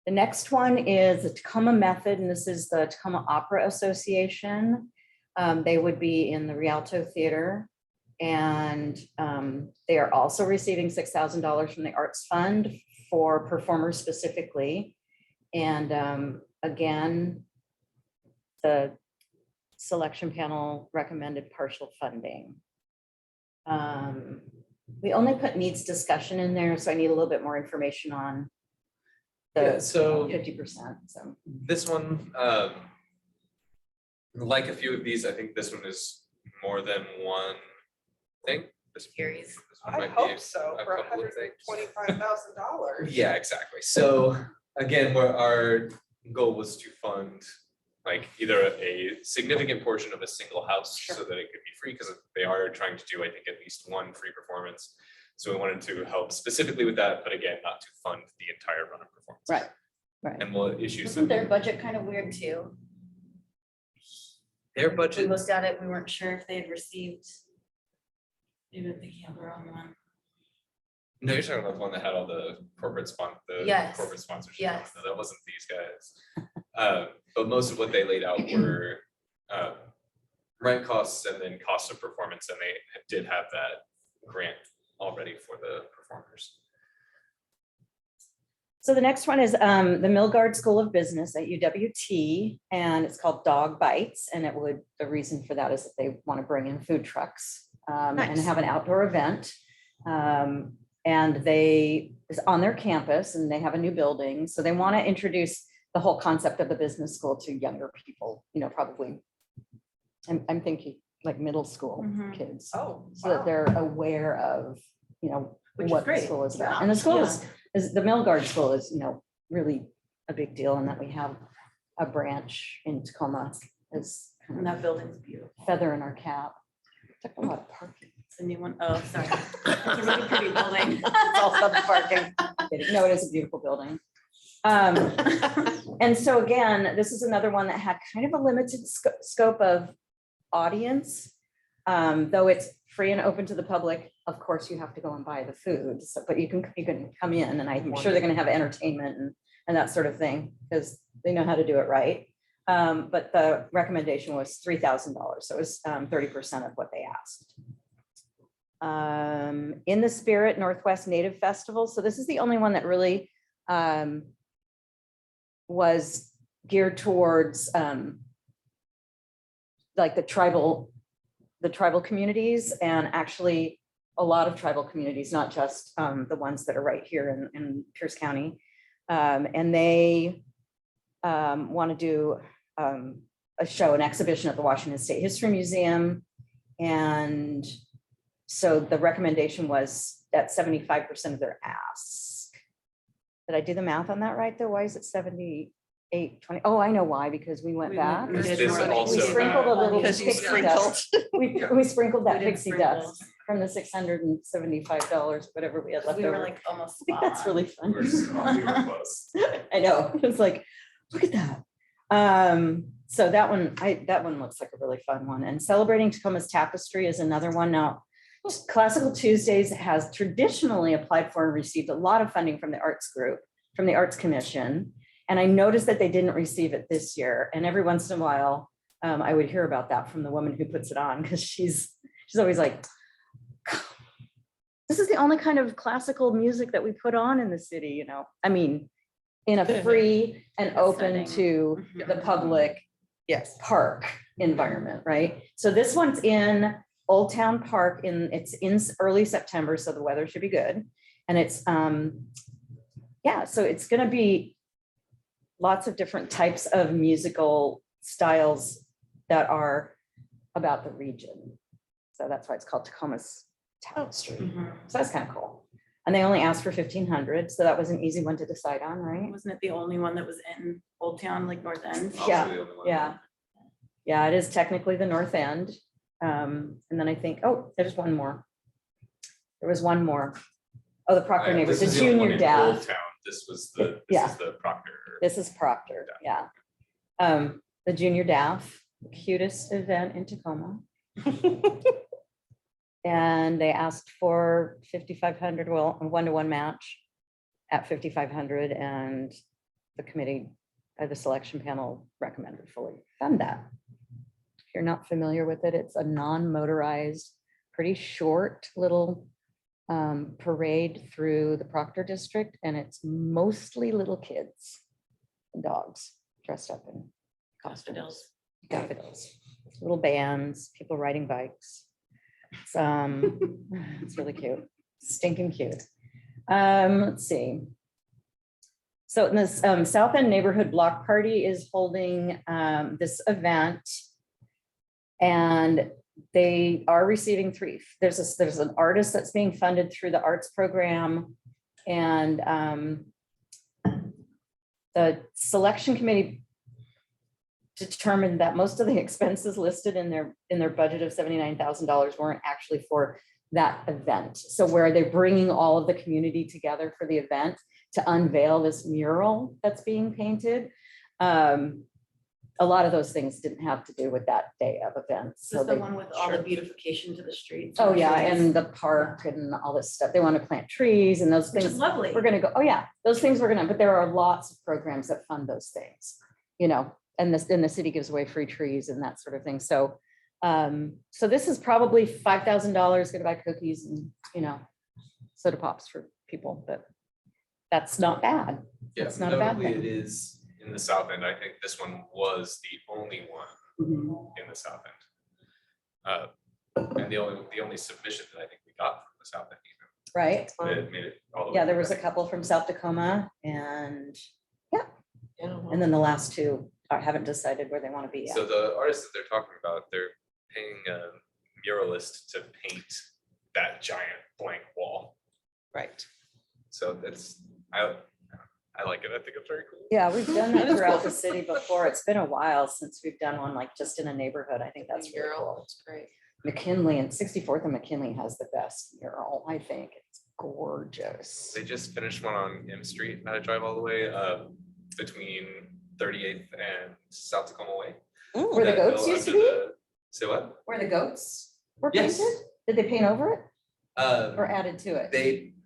The next one is the Tacoma Method, and this is the Tacoma Opera Association. They would be in the Rialto Theater. And they are also receiving $6,000 from the Arts Fund for performers specifically. And again, the selection panel recommended partial funding. We only put needs discussion in there, so I need a little bit more information on Yeah, the so 50%. So this one, like a few of these, I think this one is more than one thing. This Series. this one I might be hope so, a for couple of things. $125,000. Yeah, exactly. So again, where our goal was to fund like either a significant portion of a single house so that it could be free, because they are trying to do, I think, at least one free performance. So we wanted to help specifically with that, but again, not to fund the entire run of performance. right, right. And we'll issue Isn't some, their budget kind of weird too? their We budget, looked at it, we weren't sure if they had received. Maybe I'm thinking of the wrong one. no, you're talking about the one that had all the corporate Yes. corporate sponsorship. Yes. No, that wasn't these guys. But most of what they laid out were rent costs and then cost of performance, and they did have that grant already for the performers. So the next one is the Milgard School of Business at UWT, and it's called Dog Bites. And the reason for that is that they want to bring in food trucks and Nice. have an outdoor event. And it's on their campus, and they have a new building. So they want to introduce the whole concept of the business school to younger people, probably. I'm thinking like middle school Mhm. kids, Oh, so that wow. they're aware of, Which is what the great. school is about. Yeah. And the school Yeah. is the Milgard School is, really a big deal, in that we have a branch in Tacoma as kind And of that building's beautiful. a feather in our cap. Took a lot of parking. It's a new one. Oh, sorry. It's a really pretty building. It's all sub parking. No, it is a beautiful building. And so again, this is another one that had kind of a limited scope of audience. Though it's free and open to the public, of course, you have to go and buy the food. So, but you can come in, and I'm sure they're gonna have entertainment and that sort of thing, because they know how to do it right. But the recommendation was $3,000, so it was 30% of what they asked. In the Spirit Northwest Native Festival, so this is the only one that really was geared towards like the tribal communities, and actually a lot of tribal communities, not just the ones that are right here in Pierce County. And they want to do a show, an exhibition at the Washington State History Museum. And so the recommendation was at 75% of their ask. Did I do the math on that right, though? Why is it 78.20? Oh, I know why, because we went back. We did This more like- also- We sprinkled a little Because you pixie sprinkled. dust. We sprinkled that We did pixie sprinkles. dust from the $675, whatever we had left We were over. like almost. I think that's spot on. really fun. We were close. I know, it's like, look at that. So that one looks like a really fun one. And Celebrating Tacoma's Tapestry is another one. Now, Classical Tuesdays has traditionally applied for and received a lot of funding from the arts group, from the Arts Commission. And I noticed that they didn't receive it this year. And every once in a while, I would hear about that from the woman who puts it on, because she's always like, this is the only kind of classical music that we put on in the city, I mean, in a free and open Setting. to Mhm. the public Yes. park environment, right? So this one's in Old Town Park, it's in early September, so the weather should be good. And it's, so it's gonna be lots of different types of musical styles that are about the region. So that's why it's called Tacoma's Tapestry. Mhm. So that's kind of cool. And they only asked for 1,500, so that was an easy one to decide on, right? Wasn't it the only one that was in Old Town, like North End? Also Yeah, the only one. yeah. Yeah, it is technically the north end. And then I think, there's one more. There was one more. Oh, the Proctor neighbors, the This is only one junior in DAF. Old Town. This was the, Yeah. this is the Proctor. This is Proctor, yeah. The junior DAF, cutest event in Tacoma. And they asked for 5,500, well, a 1-to-1 match at 5,500, and the committee, the selection panel recommended fully fund that. If you're not familiar with it, it's a non-motorized, pretty short little parade through the Proctor district, and it's mostly little kids and dogs dressed up in costumes. Daffodils, little bands, people riding bikes. It's really cute, stinking cute. Let's see. So in this South End Neighborhood Block Party is holding this event, and they are receiving there's an artist that's being funded through the arts program, and the selection committee determined that most of the expenses listed in their budget of $79,000 weren't actually for that event. So where they're bringing all of the community together for the event to unveil this mural that's being painted. A lot of those things didn't have to do with that day of events. This is So the one with all the beautification to the streets. oh yeah, and the park and all this stuff. They want to plant trees and those Which is things. lovely. We're gonna go, oh yeah, those things we're gonna, but there are lots of programs that fund those things, you know, and the city gives away free trees and that sort of thing. So, so this is probably $5,000 gonna buy cookies and, you know, soda pops for people, but that's not bad. Yeah, It's not a bad notably thing. it is in the South End. I think this one was the only one in the South End. And the only submission that I think we got from the South End Right? even that made it all the way. Yeah, there was a through. couple from South Tacoma and Yeah. then the last two haven't decided where they want to be yet. So the artists that they're talking about, they're paying a muralist to paint that giant blank wall. Right. So that's, I like it. I think it's very cool. Yeah, we've done that That's throughout cool. the city before. It's been a while since we've done one like just in a neighborhood. I think that's really Mural, cool. that's great. McKinley and 64th and McKinley has the best mural, I think. It's gorgeous. They just finished one on M Street. I had to drive all the way between 38th and South Tacoma Way. Where the That goats go used to under be? the- Say what? Where the goats were Yes. painted? Did they paint over it or Uh, added to it?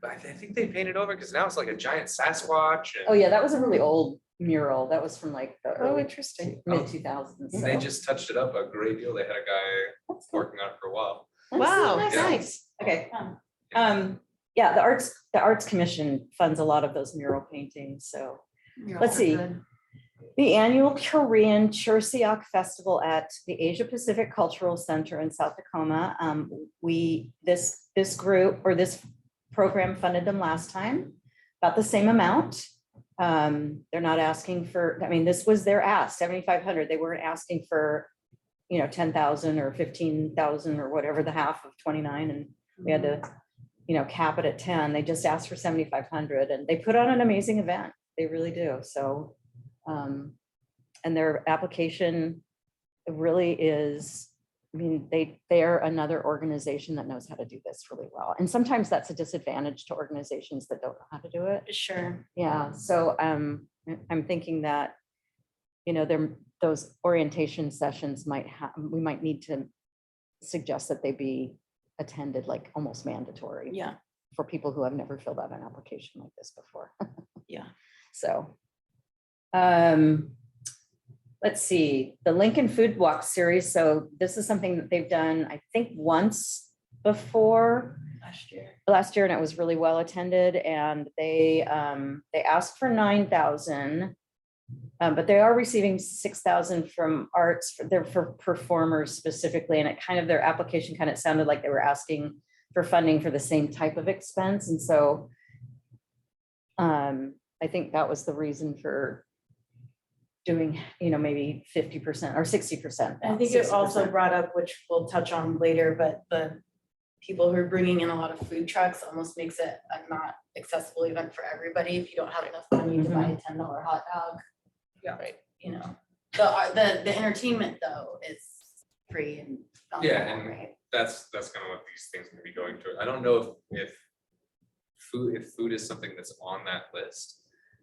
I think they painted over because now it's like a giant Sasquatch. And Oh yeah, that was a really old mural. That was from like the Oh, early interesting. mid 2000s. They just touched it up a great deal. They had a guy That's cool. working on it for a while. Wow, That's Yeah. nice. Okay. Yeah, the Arts Commission funds a lot of those mural paintings, so. Let's see. The annual Korean Chuseok Festival at the Asia Pacific Cultural Center in South Tacoma. This group or this program funded them last time, about the same amount. They're not asking for, I mean, this was their ask, 7,500. They weren't asking for, you know, 10,000 or 15,000 or whatever, the half of 29, and we had to, you know, cap it at 10. They just asked for 7,500, and they put on an amazing event. They really do. So, and their application really is, I mean, they are another organization that knows how to do this really well. And sometimes that's a disadvantage to organizations that don't know how to do it. Sure. Yeah, so I'm thinking that, you know, those orientation sessions we might need to suggest that they be attended like almost mandatory Yeah. for people who have never filled out an application like this before. Yeah. So, let's see, the Lincoln Food Walk series. So this is something that they've done, I think, once before last year, and it was really well attended. And they asked for 9,000, but they are receiving 6,000 from arts. They're for performers specifically, and it kind of, their application kind of sounded like they were asking for funding for the same type of expense. And so I think that was the reason for doing, you know, maybe 50% or 60%. I think it also 60%. brought up, which we'll touch on later, but the people who are bringing in a lot of food trucks almost makes it a not accessible event for everybody if you don't have enough money to buy a $10 hot dog. Yeah, right. You know, the entertainment though is free and. Yeah, valuable, and right? that's kind of what these things will be going to. I don't know if if food is something that's on that list,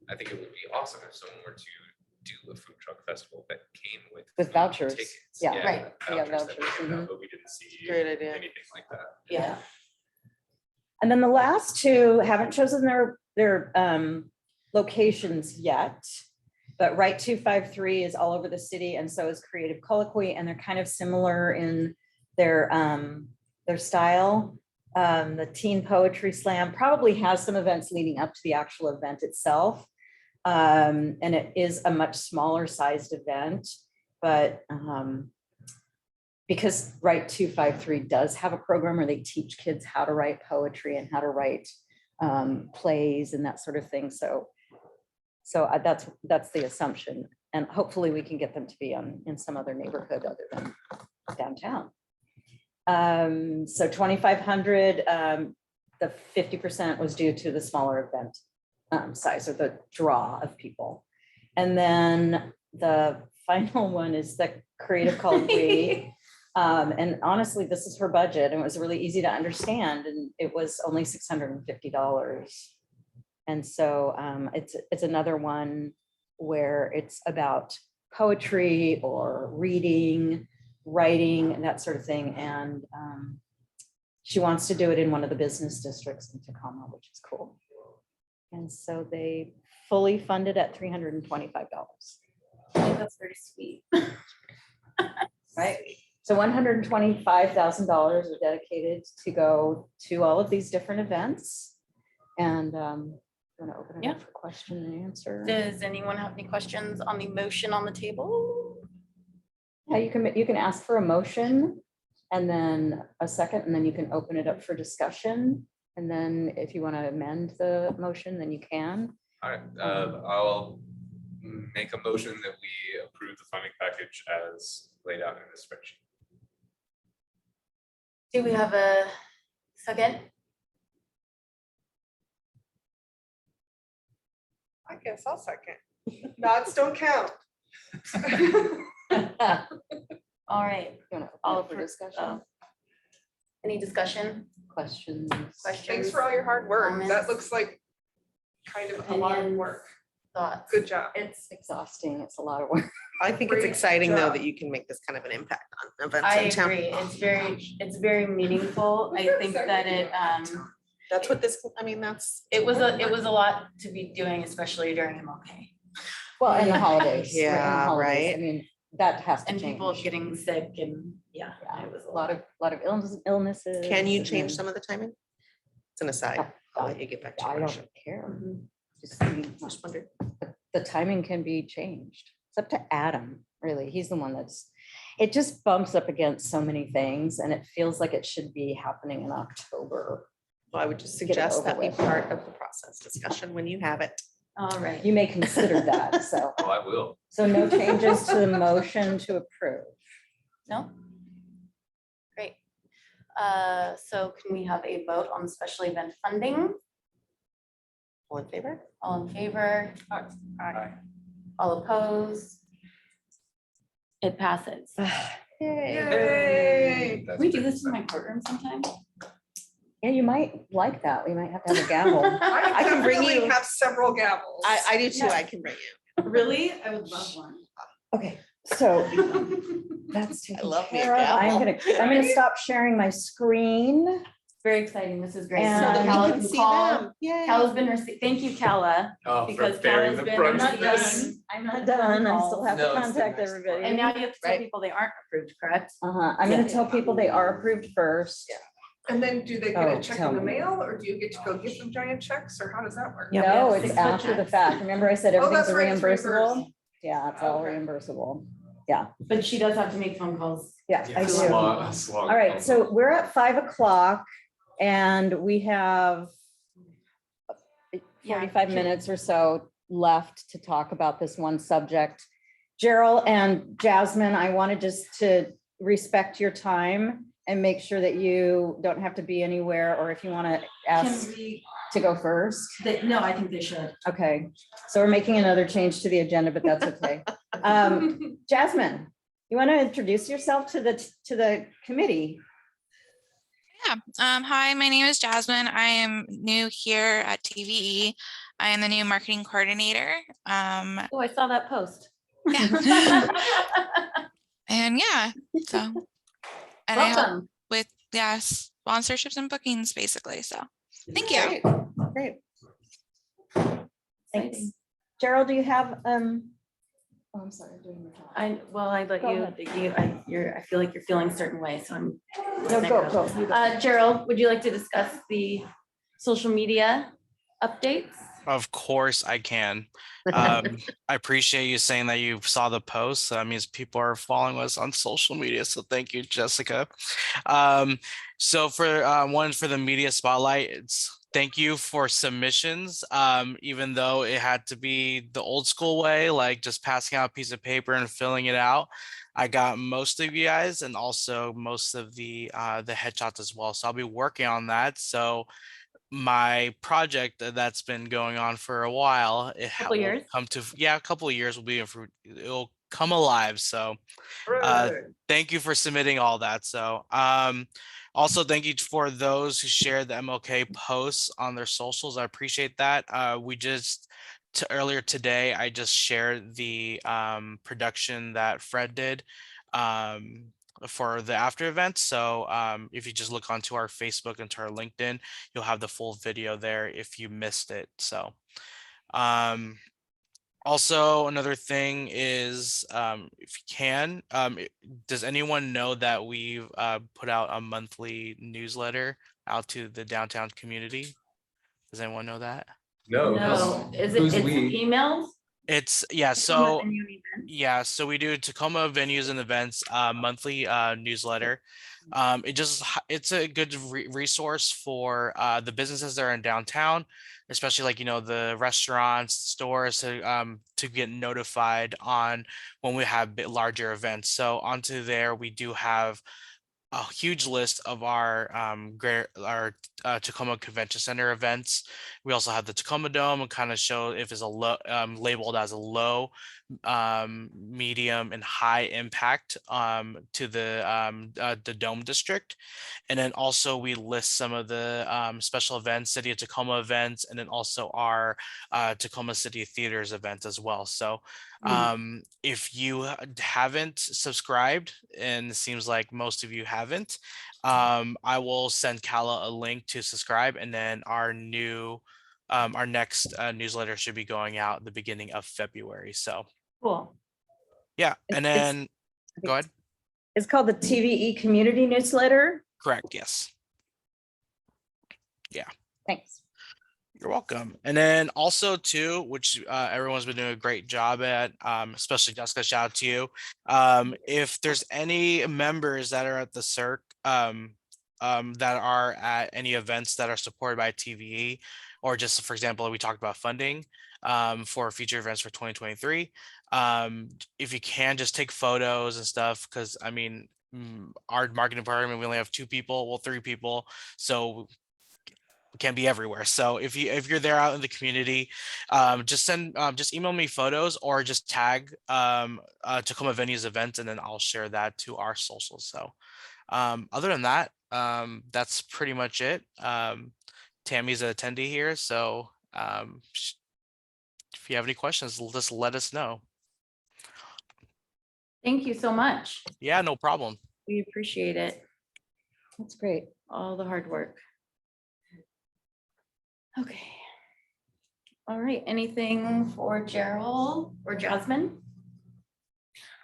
I think it would be awesome if someone were to do a food truck festival that came with. With food vouchers. tickets. Yeah. Right. Yeah, Vouchers that we vouchers, handed out, mhm. but we didn't see Great idea. anything like that. Yeah. And then the last two haven't chosen their locations yet. But Right 253 is all over the city, and so is Creative Colloquy, and they're kind of similar in their style. The Teen Poetry Slam probably has some events leading up to the actual event itself. And it is a much smaller sized event, but because Right 253 does have a program where they teach kids how to write poetry and how to write plays and that sort of thing. So that's the assumption. And hopefully we can get them to be in some other neighborhood other than downtown. So 2,500, the 50% was due to the smaller event size or the draw of people. And then the final one is the Creative Colloquy. And honestly, this is her budget, and it was really easy to understand, and it was only $650. And so it's another one where it's about poetry or reading, writing, and that sort of thing. And she wants to do it in one of the business districts in Tacoma, which is cool. And so they fully funded at $325. I think that's very sweet. Right? So $125,000 are dedicated to go to all of these different events. And I'm gonna open it Yeah. up for question and answer. Does anyone have any questions on the motion on the table? Yeah, you can ask for a motion and then a second, and then you can open it up for discussion. And then if you want to amend the motion, then you can. All right, I'll make a motion that we approve the funding package as laid out in the spreadsheet. Do we have a second? I guess I'll second. Nods don't count. All right. You wanna open All it for for- discussion, Any discussion, questions? questions? Thanks for all your hard work. That Comments? looks like kind of a lot of Opinions? work. Thoughts? Good job. It's exhausting. It's a lot of work. I think it's Great exciting though job. that you can make this kind of an impact on events I in town. agree. It's very meaningful. I think that That's what this, I mean, that's. it was a lot to be doing, especially during MLK. Well, and the holidays. right, and the Yeah, holidays. right. I mean, that has to And change. people getting sick and, yeah, Yeah, it was a lot of illnesses. Can you and change then- some of the timing? It's an aside. I'll let you get back to I your don't motion. care. Mhm. Just wondered. The timing can be changed. It's up to Adam, really. He's the one it just bumps up against so many things, and it feels like it should be happening in October. Well, I would just Get it suggest over that be with. part of the process discussion when you have it. All right. You may consider that, so. Oh, I will. So no changes to the motion to approve. No? Great. So can we have a vote on special event funding? All in favor? All in favor? Aye. All opposed? It passes. Yay. Can we do this in my courtroom sometime? Yeah, you might like that. We might have to have a gavel. I can bring definitely you- have several gavels. I do too. Yeah. I can bring you. Really? I would love one. Okay, so that's taken love me a care of. gavel. I'm gonna stop sharing my screen. Very exciting. This is great. And- So So that we Calla can can see call. them. Yay. Calla's been received. Thank you, Calla. Oh, Because for bearing Calla's the been brunt of receiving- this. I'm not done. I still have to No, it's the contact next everybody. And now you have to tell Right. people they aren't approved, correct? I'm gonna tell people they are approved first. Yeah. And then do they get Oh, a check tell in the me. mail, or do you get to go give them giant checks, or how does that work? Yeah, we No, have it's 6 foot after the checks. fact. Remember I said Oh, everything's that's right, it's reimbursable? reimbursed. Yeah, it's all Okay. reimbursable. But she does have to make phone calls. Yeah, Yeah, I it's do. long- it's long. All right, so we're at 5 o'clock and we have Yeah, 45 can- minutes or so left to talk about this one subject. Gerald and Jasmine, I wanted just to respect your time and make sure that you don't have to be anywhere, or if you want to ask to go first. No, I think they should. Okay, so we're making another change to the agenda, but that's okay. Jasmine, you want to introduce yourself to the committee? Yeah. Hi, my name is Jasmine. I am new here at TVE. I am the new marketing coordinator. Oh, I saw that post. Yeah. And yeah, so, and I help Welcome. with, yeah, sponsorships and bookings basically. So thank you. Great. Thanks. Gerald, do you have, oh, I'm sorry, I'm doing your job. I let Go you, I feel like you're feeling a certain way, so I'm. No, go. You go. Gerald, would you like to discuss the social media updates? Of course I can. I appreciate you saying that you saw the post. That means people are following us on social media. So thank you, Jessica. So for one for the media spotlight, it's thank you for submissions. Even though it had to be the old school way, like just passing out a piece of paper and filling it out. I got most of you guys and also most of the headshots as well. So I'll be working on that. So my project that's been going on for a while, Couple will years. come to, yeah, a couple of years will be, it'll come alive. So Hooray. thank you for submitting all that. So also thank you for those who shared the MLK posts on their socials. I appreciate that. We just earlier today, I just shared the production that Fred did for the after event. So if you just look onto our Facebook and to our LinkedIn, you'll have the full video there if you missed it. So also another thing is if you can, does anyone know that we've put out a monthly newsletter out to the downtown community? Does anyone know that? No, is it, Who's it's we? emailed? It's yeah, Tacoma so venue event? yeah, so we do Tacoma venues and events monthly newsletter. It's a good resource for the businesses that are in downtown, especially like the restaurants, stores to get notified on when we have larger events. So onto there we do have a huge list of our Tacoma Convention Center events. We also have the Tacoma Dome and kind of show if it's a low labeled as a low, medium, and high impact to the Dome district. And then also we list some of the special events, City of Tacoma events, and then also our Tacoma City Theaters event as well. So if you haven't subscribed, and it seems like most of you haven't, I will send Kala a link to subscribe, and then our next newsletter should be going out at the beginning of February. So Cool. yeah, and then go ahead. It's called the TVE Community Newsletter. Correct. Yes. Thanks. You're welcome. And then also too, which everyone's been doing a great job at, especially Jessica, shout out to you. If there's any members that are at the CERC that are at any events that are supported by TVE, or just for example, we talked about funding for future events for 2023. If you can just take photos and stuff, because I mean, our marketing department, we only have 2 people, well, 3 people. So we can't be everywhere. So if you're there out in the community, just email me photos or just tag Tacoma Venues events, and then I'll share that to our socials. So other than that, that's pretty much it. Tammy's an attendee here, so if you have any questions, just let us know. Thank you so much. Yeah, no problem. We appreciate it. That's great. All the hard work. Okay. All right, anything for Gerald or Jasmine?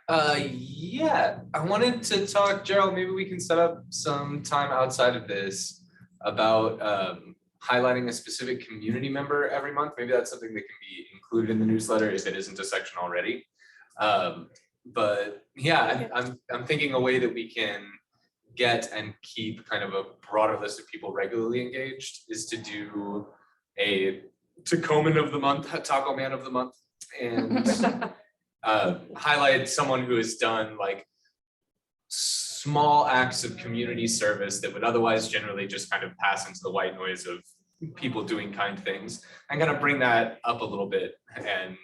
Yeah, I wanted to talk, Gerald, maybe we can set up some time outside of this about highlighting a specific community member every month. Maybe that's something that can be included in the newsletter if it isn't a section already. But yeah, I'm thinking a way that we can get and keep kind of a broader list of people regularly engaged is to do a Tacoman of the month, Taco Man of the month, and highlight someone who has done like small acts of community service that would otherwise generally just kind of pass into the white noise of people doing kind things, and kind of bring that up a little bit and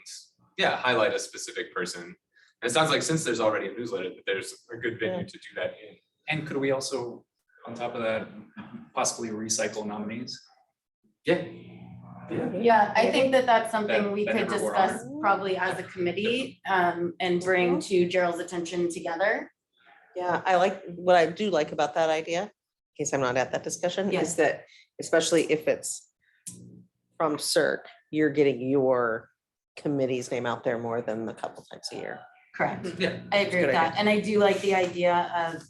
yeah, highlight a specific person. And it sounds like since there's already a newsletter that there's a good venue to do that in. And could we also On top of that, possibly recycle nominees. Yeah. Yeah, I think that that's something That- we that could never wore discuss probably as a committee and bring to Gerald's attention together. Yeah, I like, what I do like about that idea, in case I'm not at that discussion, Yes. is that especially if it's from CERC, you're getting your committee's name out there more than a couple times a year. Correct. Yeah. I agree Good with that. And I do like the idea of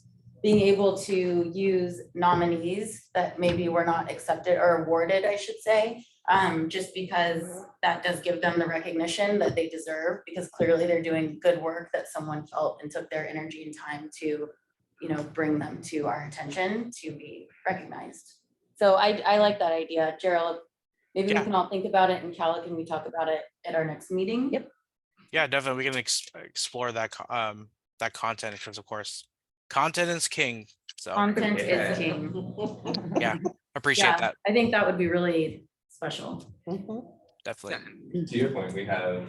being able to use nominees that maybe were not accepted or awarded, I should say. Just because that does give them the recognition that they deserve, because clearly they're doing good work that someone felt and took their energy and time to, you know, bring them to our attention to be recognized. So I like that idea. Gerald, maybe we Yeah. can all think about it, and Calla, can we talk about it at our next meeting? Yep. Yeah, definitely. We can explore that that content because of course, content is king. So Content Yeah. is king. yeah, appreciate Yeah, that. I think that would be really special. Mhm. Definitely. To your point, we have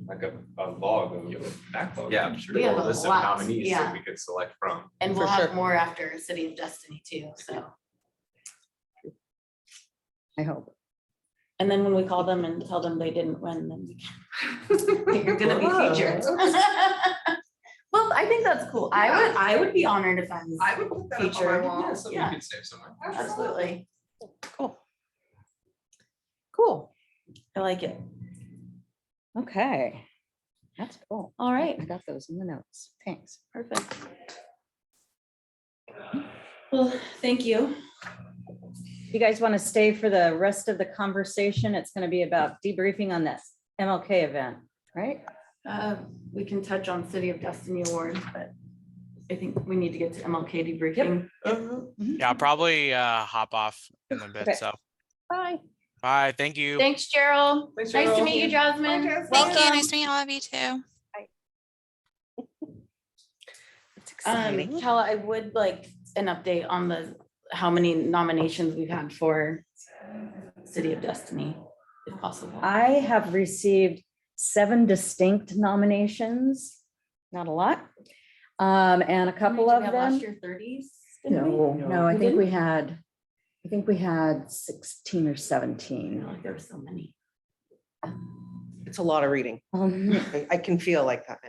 like a log of backlog. Yeah, I'm sure. We have a list of lot, nominees yeah. that we could select from. And we'll For have sure. more after City of Destiny too, so. I hope. And then when we call them and tell them they didn't win, then we can. You're gonna be featured. Well, I think that's cool. I would be honored if I was. I would put that up on my Featured. wall. Yeah, so we Yeah. could save someone. Absolutely. Cool. Cool. I like it. Okay. That's cool. All right, I got those in the notes. Thanks. perfect. Well, thank you. You guys want to stay for the rest of the conversation? It's going to be about debriefing on this MLK event, right? We can touch on City of Destiny Awards, but I think we need to get to MLK debriefing. Yeah, I'll probably hop off in a bit. Okay. So Bye. bye. Thank you. Thanks, Gerald. Thanks, Nice to Gerald. meet you, Jasmine. Bye, Jasmine. Thank you. Welcome. Nice to meet all of you too. It's exciting. Kala, I would like an update on the, how many nominations we've had for City of Destiny, if possible. I have received 7 distinct nominations, not a lot. And a couple of them. Last year 30s? didn't we? No, I We think we didn't? had 16 or 17. No, there were so many. It's a lot of reading. I can feel like that.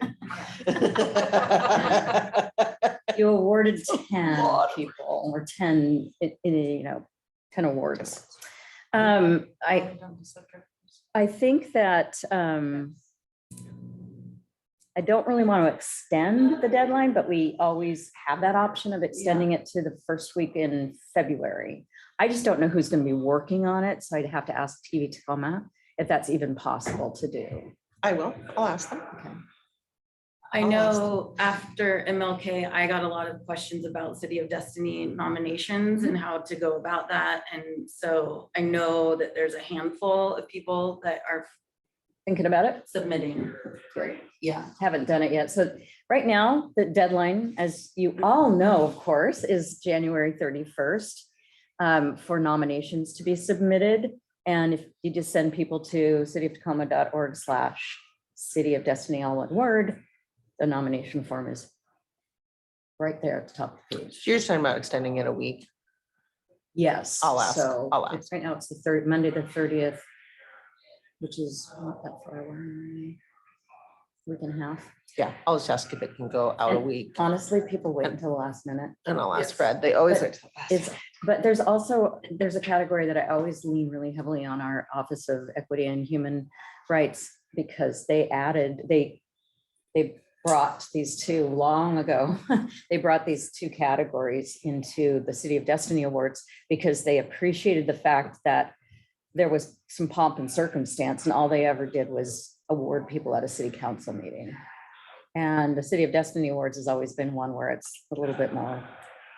You awarded 10 people or 10, 10 awards. I think that I don't really want to extend the deadline, but we always have that option of extending it to the first week in February. I just don't know who's going to be working on it, so I'd have to ask TV Tacoma if that's even possible to do. I will. I'll ask them. I know after MLK, I got a lot of questions about City of Destiny nominations and how to go about that. And so I know that there's a handful of people that are Thinking about it? submitting. Great. Yeah. Haven't done it yet. So right now, the deadline, as you all know, of course, is January 31st for nominations to be submitted. And if you just send people to cityoftacoma.org/City of Destiny, all one word, the nomination form is right there at the top of the page. You're just talking about extending it a week. Yes. I'll ask. So I'll ask. it's right now, it's the third, Monday, the 30th, which is not that far away. Week and a half. Yeah, I'll just ask if it can go out a week, Honestly, people wait until the last minute. and I'll ask Yes. Fred. They always But wait till the last It's, minute. but there's a category that I always lean really heavily on our Office of Equity and Human Rights, because they brought these two long ago. They brought these 2 categories into the City of Destiny Awards because they appreciated the fact that there was some pomp and circumstance, and all they ever did was award people at a city council meeting. And the City of Destiny Awards has always been one where it's a little bit more,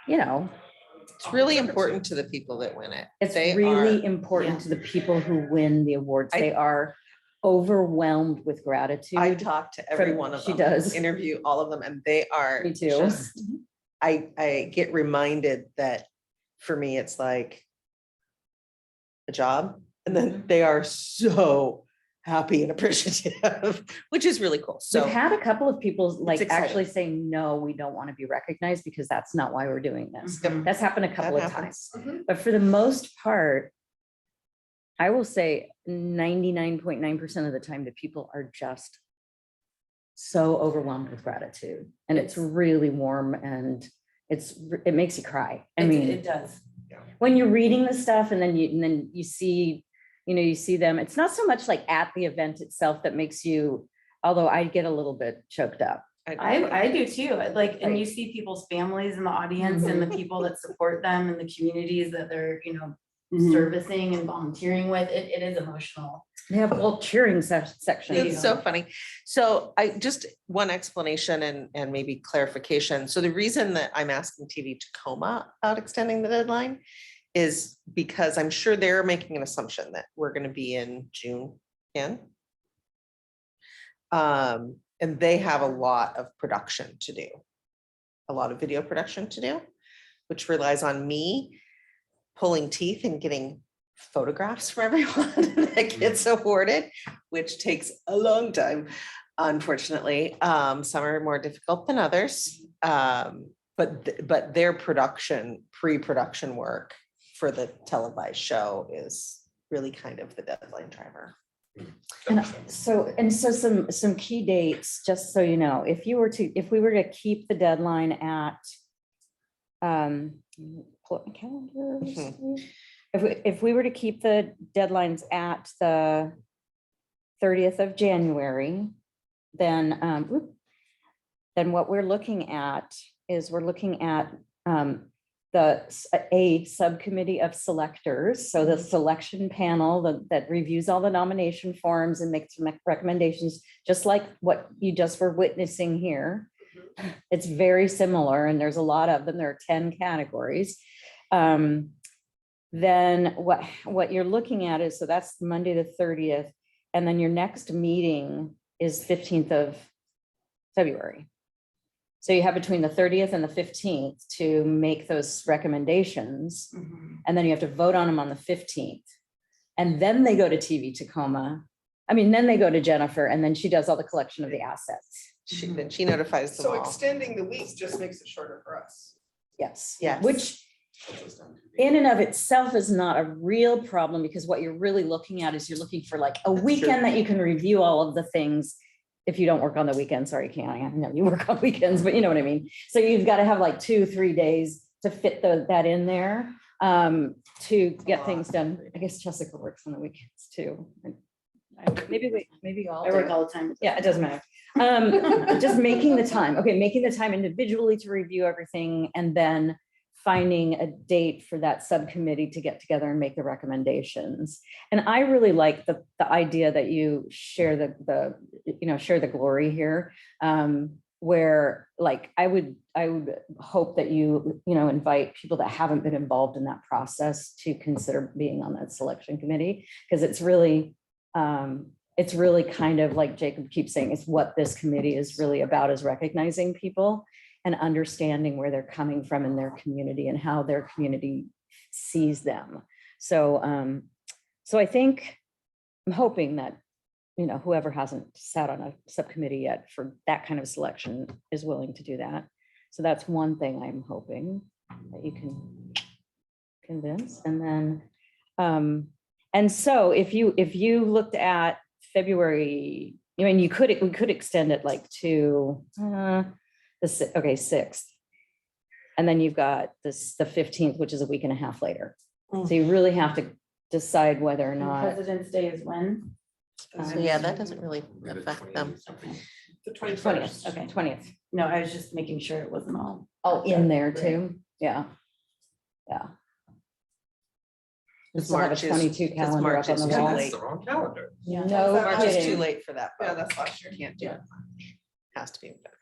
It's really important to the people that win it. it's They really are- important to the people who win the awards. I- They are overwhelmed with I gratitude. talk to every one of She them. does. Interview all of them, and they are. Me too. just- I get reminded that for me, it's like a job, and then they are so happy and appreciative, which is really cool. We've So had a couple of people like exciting. actually say, no, we don't want to be recognized because that's not why we're doing this. Mhm. That's happened a couple that of happens. times. But for the most part, I will say 99.9% of the time, the people are just so overwhelmed with gratitude. And it's really warm and it makes you cry. I mean, It does. when you're reading the stuff and then you see, you see them, it's not so much like at the event itself that makes you, although I get a little bit choked up. I do too. Like, and you Right. see people's families in the audience and the people that support them and the communities that they're, servicing and volunteering with. It is emotional. They have a whole cheering section. It's so funny. So I just one explanation and maybe clarification. So the reason that I'm asking TV Tacoma about extending the deadline is because I'm sure they're making an assumption that we're going to be in June again. And they have a lot of production to do, a lot of video production to do, which relies on me pulling teeth and getting photographs from everyone that gets awarded, which takes a long time, unfortunately. Some are more difficult than others. But their production, pre-production work for the televised show is really kind of the deadline driver. And so some key dates, just so you know, if we were to keep the deadline at, pull up my calendars. If we were to keep the deadlines at the 30th of January, then what we're looking at is a subcommittee of selectors. So the selection panel that reviews all the nomination forms and makes recommendations, just like what you just were witnessing here. It's very similar, and there's a lot of them. There are 10 categories. Then what you're looking at is, so that's Monday the 30th, and then your next meeting is 15th of February. So you have between the 30th and the 15th to make those recommendations, and then you have to vote on them on the 15th. And then they go to TV Tacoma. Then they go to Jennifer, and then she does all the collection of the assets. Then she notifies them So all. extending the week just makes it shorter for us. Yes. Yes. Which in and of itself is not a real problem, because what you're really looking at is you're looking for like a weekend that you can review all of the things. If you don't work on the weekend, sorry, can't I know you work on weekends, but you know what I mean? So you've got to have like 2-3 days to fit that in there to get things done. I guess Jessica works on the weekends too. Maybe all I work do. all the time. Yeah, it doesn't matter. Just making the time. Okay, making the time individually to review everything, and then finding a date for that subcommittee to get together and make the recommendations. And I really like the idea that you share the glory here, where like I would hope that you invite people that haven't been involved in that process to consider being on that selection committee, because it's really kind of like Jacob keeps saying, it's what this committee is really about, is recognizing people and understanding where they're coming from in their community and how their community sees them. So I think I'm hoping that whoever hasn't sat on a subcommittee yet for that kind of selection is willing to do that. So that's one thing I'm hoping that you can convince. And then and so if you looked at February, we could extend it like to the 6th. And then you've got the 15th, which is a week and a half later. So you really have to decide whether or not. President's Day is when? So yeah, that doesn't really affect them. The 20th, 21st. okay, 20th. No, I was just making sure it wasn't all. Oh, in there Right. too. Yeah. We Because still have a March is- 22 because calendar March up on is the too wall. late. the wrong calendar. Yeah. No March is too kidding. late for that. Yeah, vote. that's last year. Can't do it. Has to be in February.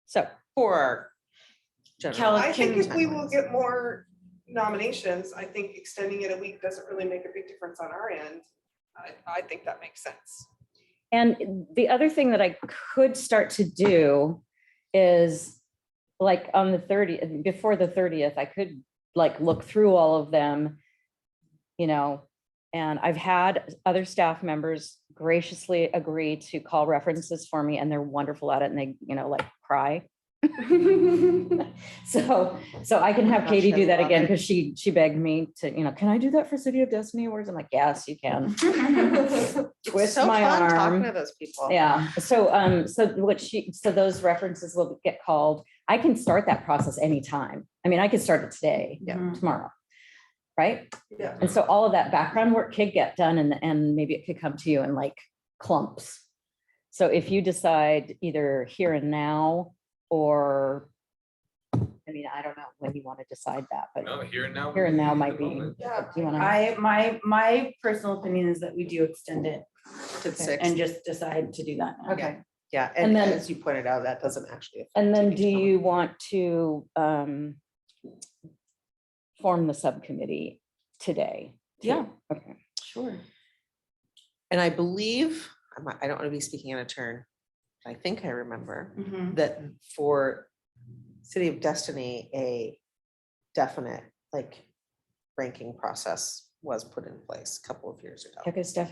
So For our general. Cal- I think if we will timelines. get more nominations, I think extending it a week doesn't really make a big difference on our end. I think that makes sense. And the other thing that I could start to do is like on the 30th, before the 30th, I could like look through all of them, And I've had other staff members graciously agree to call references for me, and they're wonderful at it, and they, like cry. So I can have Gosh, Katie I do that love again, it. because she begged me to, can I do that for City of Destiny Awards? I'm like, yes, you can. Twist So my fun talking to arm. those people. Yeah, so those references will get called. I can start that process anytime. I mean, I could start it today, tomorrow, right? Yeah. And so all of that background work could get done, and maybe it could come to you in like clumps. So if you decide either here and now, or, I mean, I don't know when you want to decide that, but No, here and now. here and now at might the be. moment. Yeah. You wanna- My personal opinion is that we do extend it To and 6. just decide to do that now. Okay. Yeah, And and then- as you pointed out, that doesn't actually. affect And then TV do talent. you want to form the subcommittee today? too? Yeah. Okay. Sure. And I believe, I don't want to be speaking in a turn. I think I remember that for City of Destiny, a definite like ranking process was put in place a couple of years ago. Because I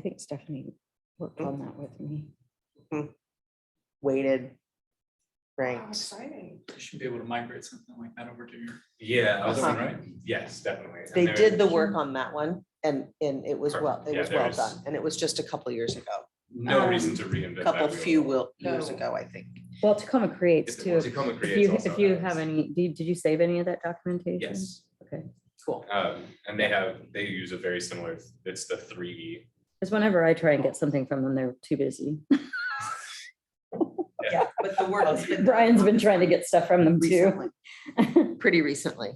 think Stephanie worked on that with me. Weighted, Wow, ranked. exciting. You should be able to migrate something like that over to your. Yeah. Other one, Uh-huh. right? Yes, definitely. And They there- did the work on that one, and it was well Yeah, done, and it was just a couple years ago, No reason to reinvent. a couple that wheel. few years No. ago, I think. Well, Tacoma Creates It's- too. Tacoma If Creates you, also if you has- have any, did you save any of that documentation? Yes. Okay. Cool. And they use a very similar, it's the 3. Because whenever I try and get something from them, they're too busy. Yeah, but the work has been. Brian's been trying to get stuff from them too. Recently, pretty recently,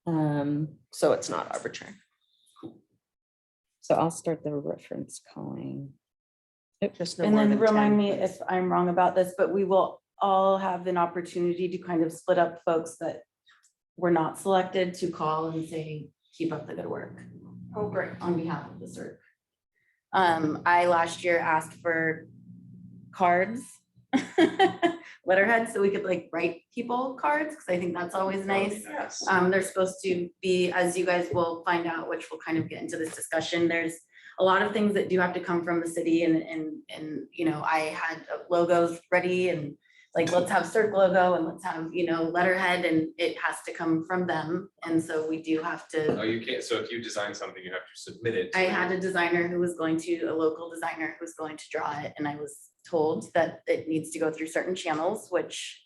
Um, so it's not arbitrary. so I'll start the reference calling. Just no And more then than remind 10, me please. if I'm wrong about this, but we will all have an opportunity to kind of split up folks that were not selected to call and say, keep up the good work. Oh, great. On behalf of the CERC. I last year asked for cards, letterhead, so we could like write people cards, because I think that's always nice. Yes. They're supposed to be, as you guys will find out, which we'll kind of get into this discussion, there's a lot of things that do have to come from the city, and I had logos ready, and like, let's have CERC logo, and let's have, letterhead, and it has to come from them, and so we do have Oh, to. you can't, so if you design something, you have to submit it. I had a designer who was going to, a local designer who was going to draw it, and I was told that it needs to go through certain channels, which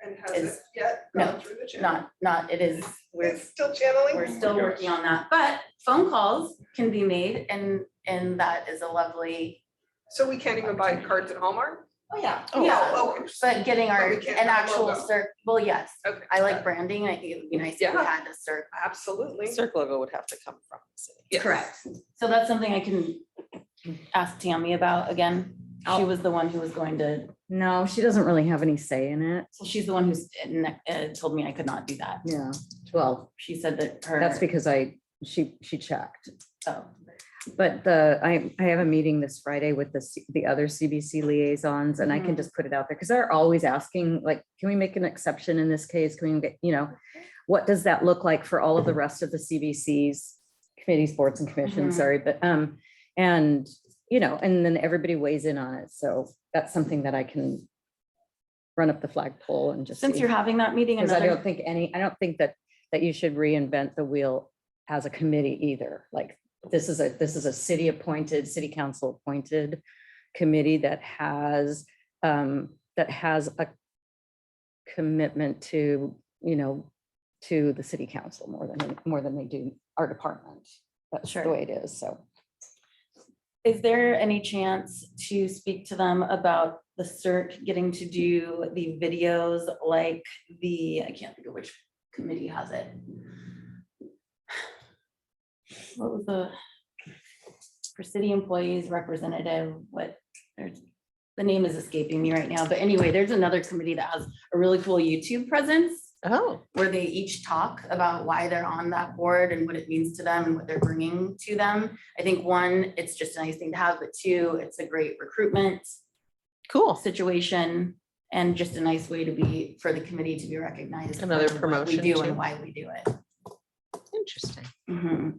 And has it Is- yet no, gone through the channel? not, it is, It's still channeling? we're still working on that, but phone calls can be made, and that is a lovely. So we can't even buy cards at Hallmark? Oh, yeah. Oh, Yeah, Oh, okay. but getting our, But we an can't have actual logo. CERC, well, yes, Okay. I like branding, and I think it would be nice if we Yeah. had a CERC. Absolutely. CERC logo would have to come from the city. Yes. Correct. So that's something I can ask Tammy about again. She was the one who was going to, No, she doesn't really have any say in it. so she's the one who's told me I could not do that. Yeah. Well, She said that her. that's because she checked. Oh, But I have a meeting this Friday with the other CBC liaisons, and I can Mhm. just put it out there, because they're always asking, like, can we make an exception in this case? Can we get, what does that look like for all of the rest of the CBCs, committees, boards and commissions, Mhm. sorry, but, and then everybody weighs in on it. So that's something that I can run up the flagpole and just since see. you're having that meeting, Because I another, don't think that you should reinvent the wheel as a committee either. Like, this is a city council appointed committee that has a commitment to the city council more than they do our department. That's Sure. the way it is. So is there any chance to speak to them about the CERC getting to do the videos like I can't think of which committee has it. What was for city employees representative, the name is escaping me right now, but anyway, there's another committee that has a really cool YouTube presence Oh, where they each talk about why they're on that board and what it means to them and what they're bringing to them. I think one, it's just a nice thing to have, but two, it's a great recruitment cool. situation and just a nice way for the committee to be recognized. Another for what promotion we do too. and why we do it. Interesting. Mhm.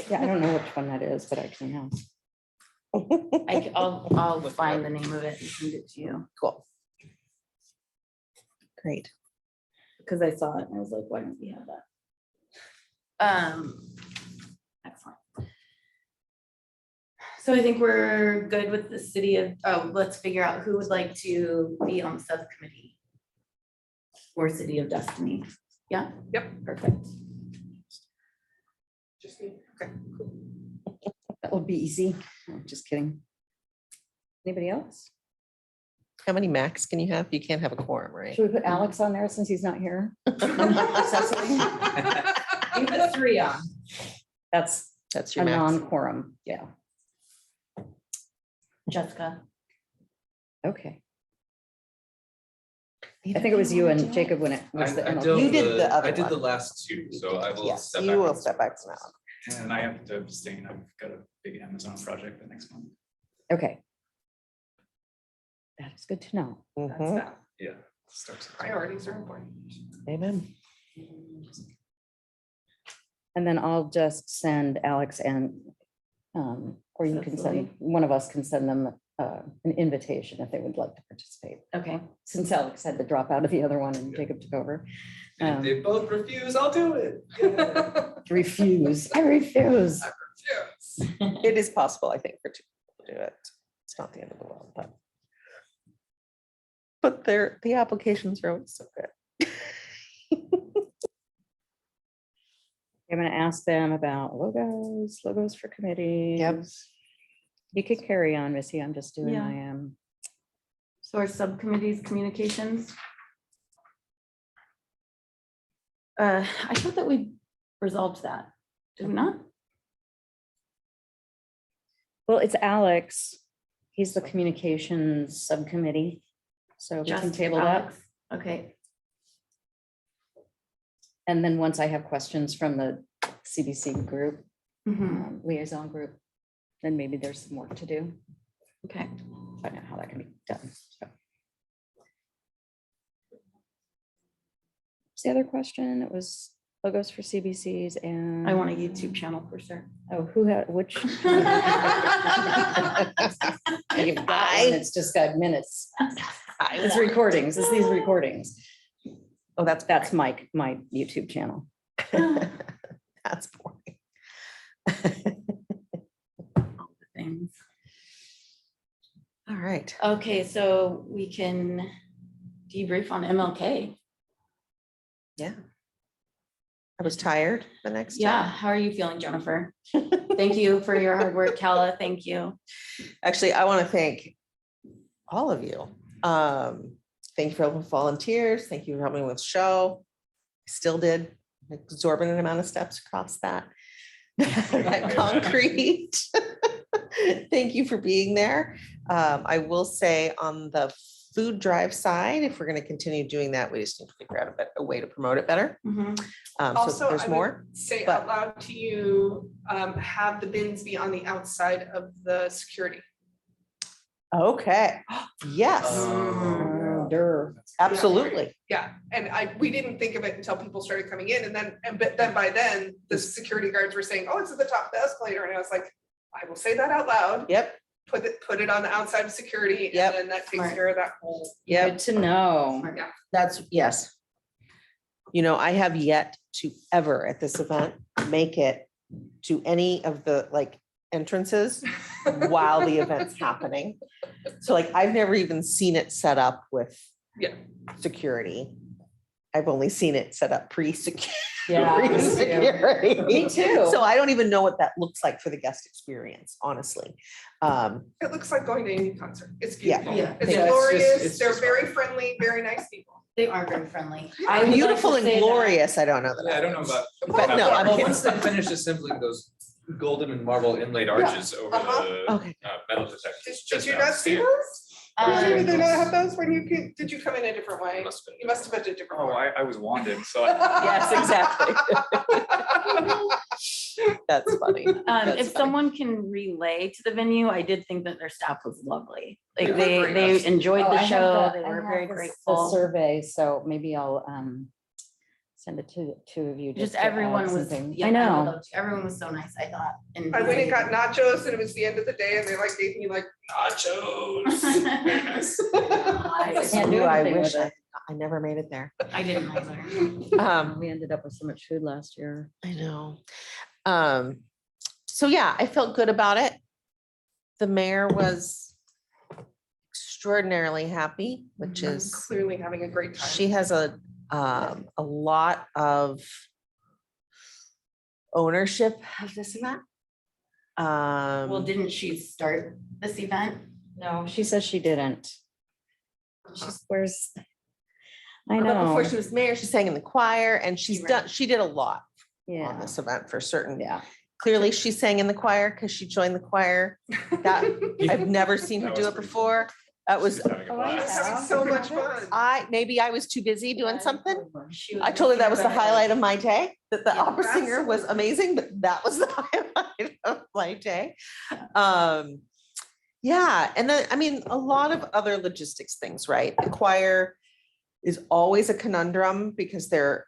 Yeah, I don't know which one that is, but I can ask. I'll find the name of it and send it to you, Cool. Great. because I saw it and I was like, why don't we have that? Excellent. So I think we're good with the city of, oh, let's figure out who would like to be on the subcommittee for City of Destiny. Yeah? Yep. Perfect. Just me. Okay. That would be easy. No, just kidding. Anybody else? How many max can you have? You can't have a quorum, right? Should we put Alex on there since he's not here? You put 3 on. That's That's a your max. non-quorum. Yeah. Jessica. Okay. I think it was you and Jacob when it was the I MLK. did You did the other I did the one. last 2, so I will Yes, step you back. will on step back now. And I have to abstain. I've got a big Amazon project the next month. Okay. That is good to know. That's Mhm. that. Yeah. starts at- Priorities are important. Amen. And then I'll just send Alex and, or you can Cecily. send, one of us can send them an invitation if they would like to participate. Okay. Since Alex had to drop out of the other one and Jacob took over. And if they both refuse, I'll do it. Refuse. I refuse. Yes. It is possible, I think, for 2 people to do it. It's not the end of the world, but the applications are always so good. I'm gonna ask them about logos for committees. You could carry on, Missy. I'm just doing Yeah. my So our subcommittees, communications. I thought that we resolved that. Did we not? well, it's Alex. He's the communications subcommittee. So we can Just table that. Alex? Okay, And then once I have questions from the CBC group, mhm, liaison group, then maybe there's some work to do. okay. Find out how that can be done. So. What's the other question? It was logos for CBCs and. I want a YouTube channel for sure. Oh, who had, which? You've got one, it's just got minutes. It's recordings, it's these recordings. Oh, That's my YouTube channel. That's boring. Things. All right. Okay, so we can debrief on MLK. I was tired the next day. Yeah, how are you feeling, Jennifer? Thank you for your hard work, Kala. Thank you. Actually, I want to thank all of you. Thank you for all the volunteers. Thank you for helping with the show. Still did an exorbitant amount of steps across that concrete. Thank you for being there. I will say on the food drive side, if we're going to continue doing that, we just need to figure out a way to promote it better. Mhm. So Also, there's I would more. say but- out loud to you, have the bins be on the outside of the security. Okay. Yes, Oh, durr. absolutely. Yeah, and we didn't think of it until people started coming in, but then by then, the security guards were saying, oh, it's at the top of the escalator, and I was like, I will say that out loud, Yep. put it on the outside of security, and Yep. then that takes Smart. care of that whole. Yep. Good to know. Yeah. That's, yes. You know, I have yet to ever at this event make it to any of the entrances while the event's happening. So I've never even seen it set up with Yeah. security. I've only seen it set up pre-security. Yeah, me too. Me too. So I don't even know what that looks like for the guest experience, honestly. It looks like going to any concert. It's Yeah. beautiful. Yeah. It's Yeah, glorious. it's They're just very fun. friendly, very nice people. They are very friendly. I would like to Beautiful and say that- glorious, I don't know that. Yeah, I don't know about. But no, I'm Well, kidding. once they finish assembling those golden and marble inlaid arches over the Okay. metal detectors. Did just you not see outstanding. those? Did they not Um, have those when you came? Did you come in a different way? Must have been. You must have been a different Oh, way. I was wanted, so. Yes, exactly. That's funny. That's If funny. someone can relay to the venue, I did think that their staff was lovely. Like They were they great. they enjoyed Oh, the I have show. the- They I were have very the grateful. survey, so maybe I'll Send it to the two of you. Just to add everyone some was, things. yeah, I would know. love to. Everyone was so nice, I thought. I went and got nachos and it was the end of the day and they like gave me like Nachos. Very nice. I can't do Ooh, I anything wish with it. I never made it there. I didn't either. We ended up with so much food last year. I know. So yeah, I felt good about it. The mayor was extraordinarily happy, which I'm is, clearly having a great time. she has a lot of ownership of this event. Well, didn't she start this event? No, she says she didn't. She's, where's? I But before know, she was mayor, she sang in the choir and she's Right. done, she did a lot on yeah, this event for certain. yeah. Clearly she sang in the choir because she joined the choir. That, I've never seen her That do was it pretty before. That was, She's having a Oh, I I was blast. having so much fun. maybe I was too busy doing something. She was I told her that was the missing her highlight of my day, that the Yeah, opera singer was amazing, but that was the highlight of my day. Yeah, and then, I mean, a lot of other logistics things, right? The choir is always a conundrum because they're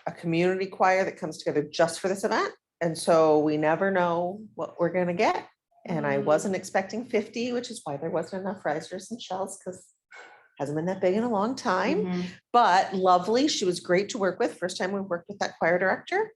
a community choir that comes together just for this event. And so we never know what we're gonna get. And I wasn't expecting 50, which is why there wasn't enough risers and shells, because hasn't been that big in a long time. Mhm. But lovely, she was great to work with. First time we worked with that choir director.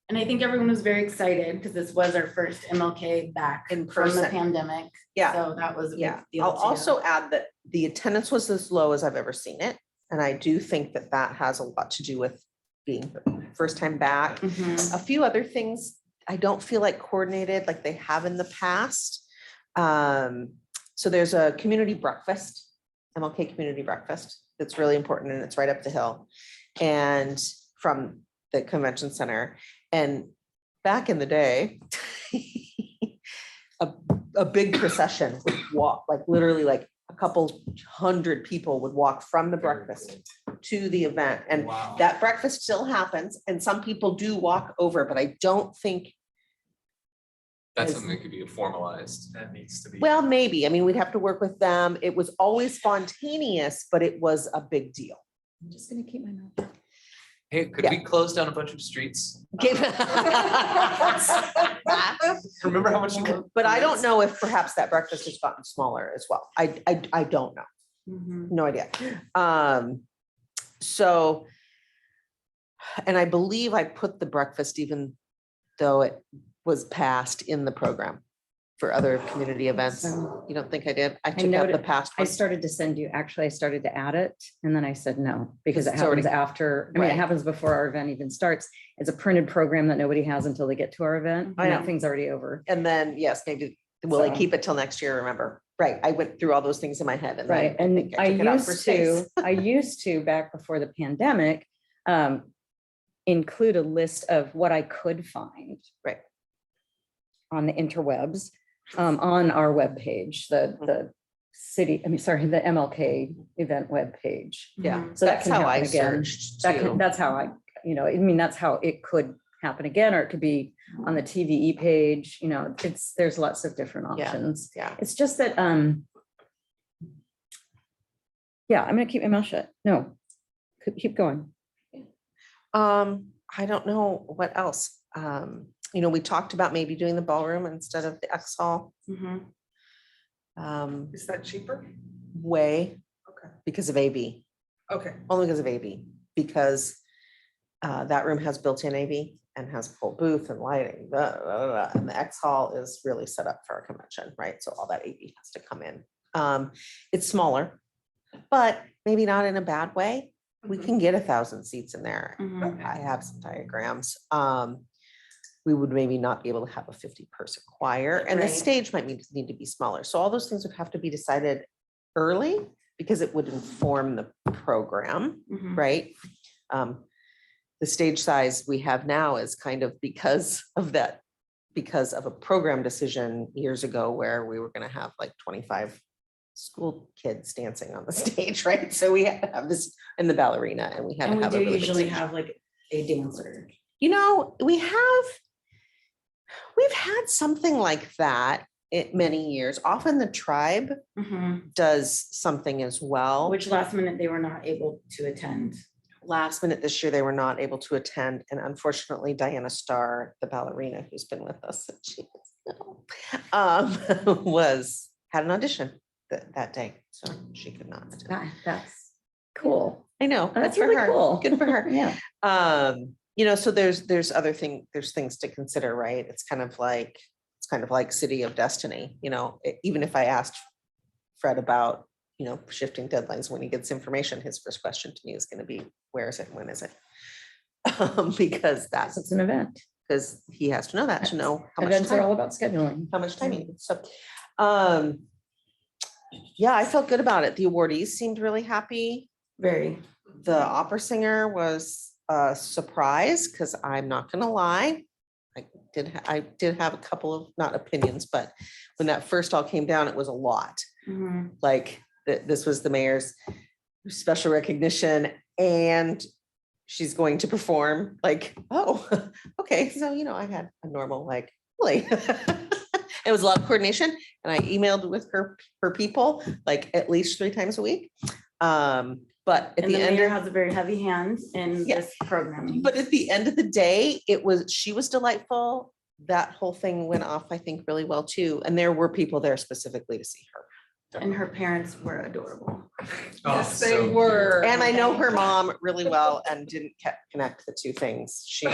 And I think everyone was very excited because this was our first MLK back In from the person. pandemic. Yeah. So that was a big Yeah, deal. I'll too. also add that the attendance was as low as I've ever seen it. And I do think that that has a lot to do with being the first time back. Mhm. A few other things I don't feel like coordinated like they have in the past. So there's a community breakfast, MLK community breakfast, that's really important and it's right up the hill. And from the convention center. And back in the day, a big procession would walk, like literally like a couple hundred people would walk from the breakfast to the event. And Wow. that breakfast still happens and some people do walk over, but I don't think, That's something that could be formalized. That needs to be. well, maybe, I mean, we'd have to work with them. It was always spontaneous, but it was a big deal. I'm just gonna keep my mouth shut. Hey, could Yeah. we close down a bunch of streets? Give- Remember how much you were? But I don't know if perhaps that breakfast has gotten smaller as well. I don't know. Mhm. No idea. So, and I believe I put the breakfast, even though it was passed in the program for other community events. So You don't think I did? I took out the noted- past. I one. started to send you, actually, I started to add it and then I said no, because it It's already- happens after, I mean, Right. it happens before our event even starts. It's a printed program that nobody has until they get to our event. I And know. that thing's already over. And then, yes, maybe, will I So- keep it till next year? Remember? Right. I went through all those things in my head and then Right, and think I took it out for used to, space. I used to, back before the pandemic, include a list of what I could find. Right. On the interwebs, on our webpage, the city, I mean, sorry, the MLK event webpage. Yeah, Mhm. So that that's can how I happen again. searched That can, too. that's how I, I mean, that's how it could happen again, or it could be on the TVE page, there's lots of different Yeah. options. Yeah. It's just that, yeah, I'm gonna keep my mouth shut. No, keep going. I don't know what else. We talked about maybe doing the ballroom instead of the X hall. Mhm. Is that cheaper? Way Okay, because of AB, okay. only because of AB, because that room has built-in AB and has a full booth and lighting, blah, blah, blah, blah, and the X hall is really set up for a convention, right? So all that AB has to come in. It's smaller, but maybe not in a bad way. We Mhm. can get 1,000 seats in there. Mhm. I have some diagrams. We would maybe not be able to have a 50-person choir and the Right. stage might need to be smaller. So all those things would have to be decided early because it would inform the program, Mhm. right? The stage size we have now is kind of because of a program decision years ago where we were gonna have like 25 school kids dancing on the stage, right? So we had to have this in the ballerina and we had And to we have a do really big usually stage. have like a dancer. We've had something like that many years. Often the tribe Mhm. does something as well. Which last minute they were not able to attend. last minute this year, they were not able to attend. And unfortunately, Diana Starr, the ballerina who's been with us since she had an audition that day. So she could not attend. That's cool. I know. Oh, that's good for really her. cool. Good for her. Yeah. So there's there's things to consider, right? It's kind of like City of Destiny, even if I asked Fred about, shifting deadlines when he gets information, his first question to me is going to be, where is it? When is it? Because It's an event. because he has to know that to know how much Events are time, all about scheduling. how much time he needs. So, yeah, I felt good about it. The awardees seemed really happy. Very. The opera singer was a surprise because I'm not gonna lie. I did have a couple of, not opinions, but when that first all came down, it was a lot. Mhm. Like this was the mayor's special recognition and she's going to perform, like, oh, okay. So, I had a normal, like, really. It was a lot of coordination and I emailed with her people like at least 3 times a week. But at And the the end, mayor has a very heavy hand in Yeah. this programming. but at the end of the day, she was delightful. That whole thing went off, I think, really well too. And there were people there specifically to see her. And her parents were adorable. Yes, they were. And I know her mom really well and didn't connect the two things. She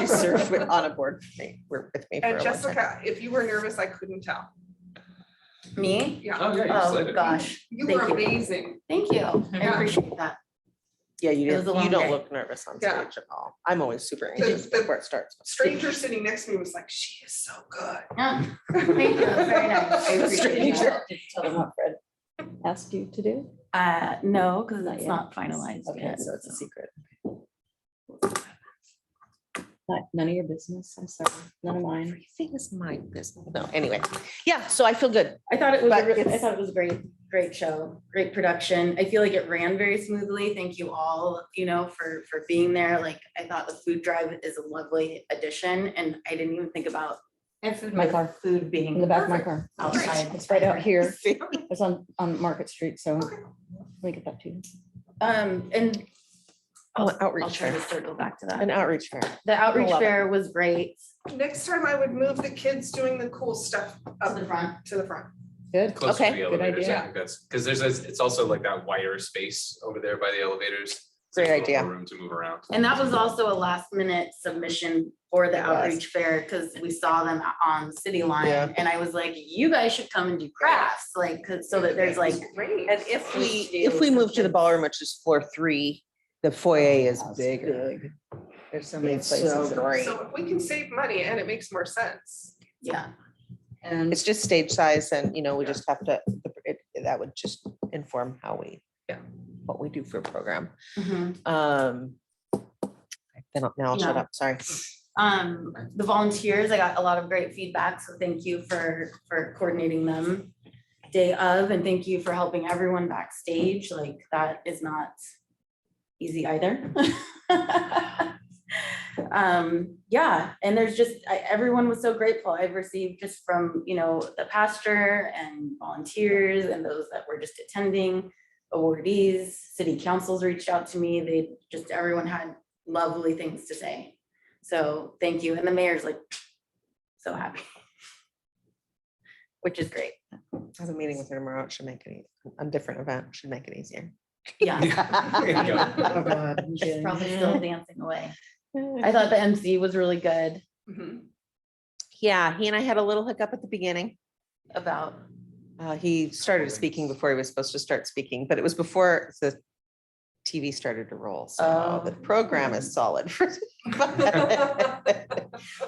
served on a board with me for And a long time. Jessica, if you were nervous, I couldn't tell. Me? Yeah, Oh, yeah, you Oh, said it. gosh. you Thank were you. amazing. Thank you. I Yeah. appreciate that. Yeah, you It was a long don't day. look nervous on Yeah. stage at all. I'm always super anxious the before it starts. Stranger sitting next to me was like, she is so good. Yeah. Thank you. That's very nice. I appreciate that. Did you tell them what Fred asked you to do? No, because Not it's yet. not finalized Okay, yet. so it's a secret. None of your business. I'm sorry. None of mine. Everything is my business. No, anyway, yeah, so I feel good. I thought it was, But I it's- thought it was great show, great production. I feel like it ran very smoothly. Thank you all, for being there. Like, I thought the food drive is a lovely addition and I didn't even think about My car. food being In the back of my car. outside. It's right out here. It's on Market Street, so let me get that to you. And Oh, I'll outreach try to fair, circle back to an that. outreach fair. The outreach love it. fair was great. Next time I would move the kids doing the cool stuff To up the front. to the front. Good. Close to Okay, the good elevators. idea. I think that's, because it's also like that wider space over there by the elevators. So Great there's a little idea. more room to move around. And that was also a last minute submission for the It was. outreach fair, because we saw them on City Line, Yeah. and I was like, you guys should come and do crafts, like, so that there's like. Great. And if we move to the ballroom, which is floor 3, the foyer is bigger. There's so many It's places. so great. So if we can save money and it makes more sense. Yeah, And It's just stage size and, we just have to, that would just inform how what we do for a program. mhm. Then now I'll shut Yeah. up, sorry. The volunteers, I got a lot of great feedback, so thank you for coordinating them day of, and thank you for helping everyone backstage, like, that is not easy either. Yeah, and there's just, everyone was so grateful. I've received just from, the pastor and volunteers and those that were just attending, awardees, city councils reached out to me. Everyone had lovely things to say. So thank you. And the mayor's like, so happy. Which is great. I have a meeting with her tomorrow. It should make it, a different event should make it easier. Yeah. There you go. oh God. I'm She's kidding. probably still dancing away. I thought the MC was really good Mhm. Yeah, he and I had a little hiccup at the beginning. about, He started speaking before he was supposed to start speaking, but it was before the TV started to roll. So the Oh. program is solid.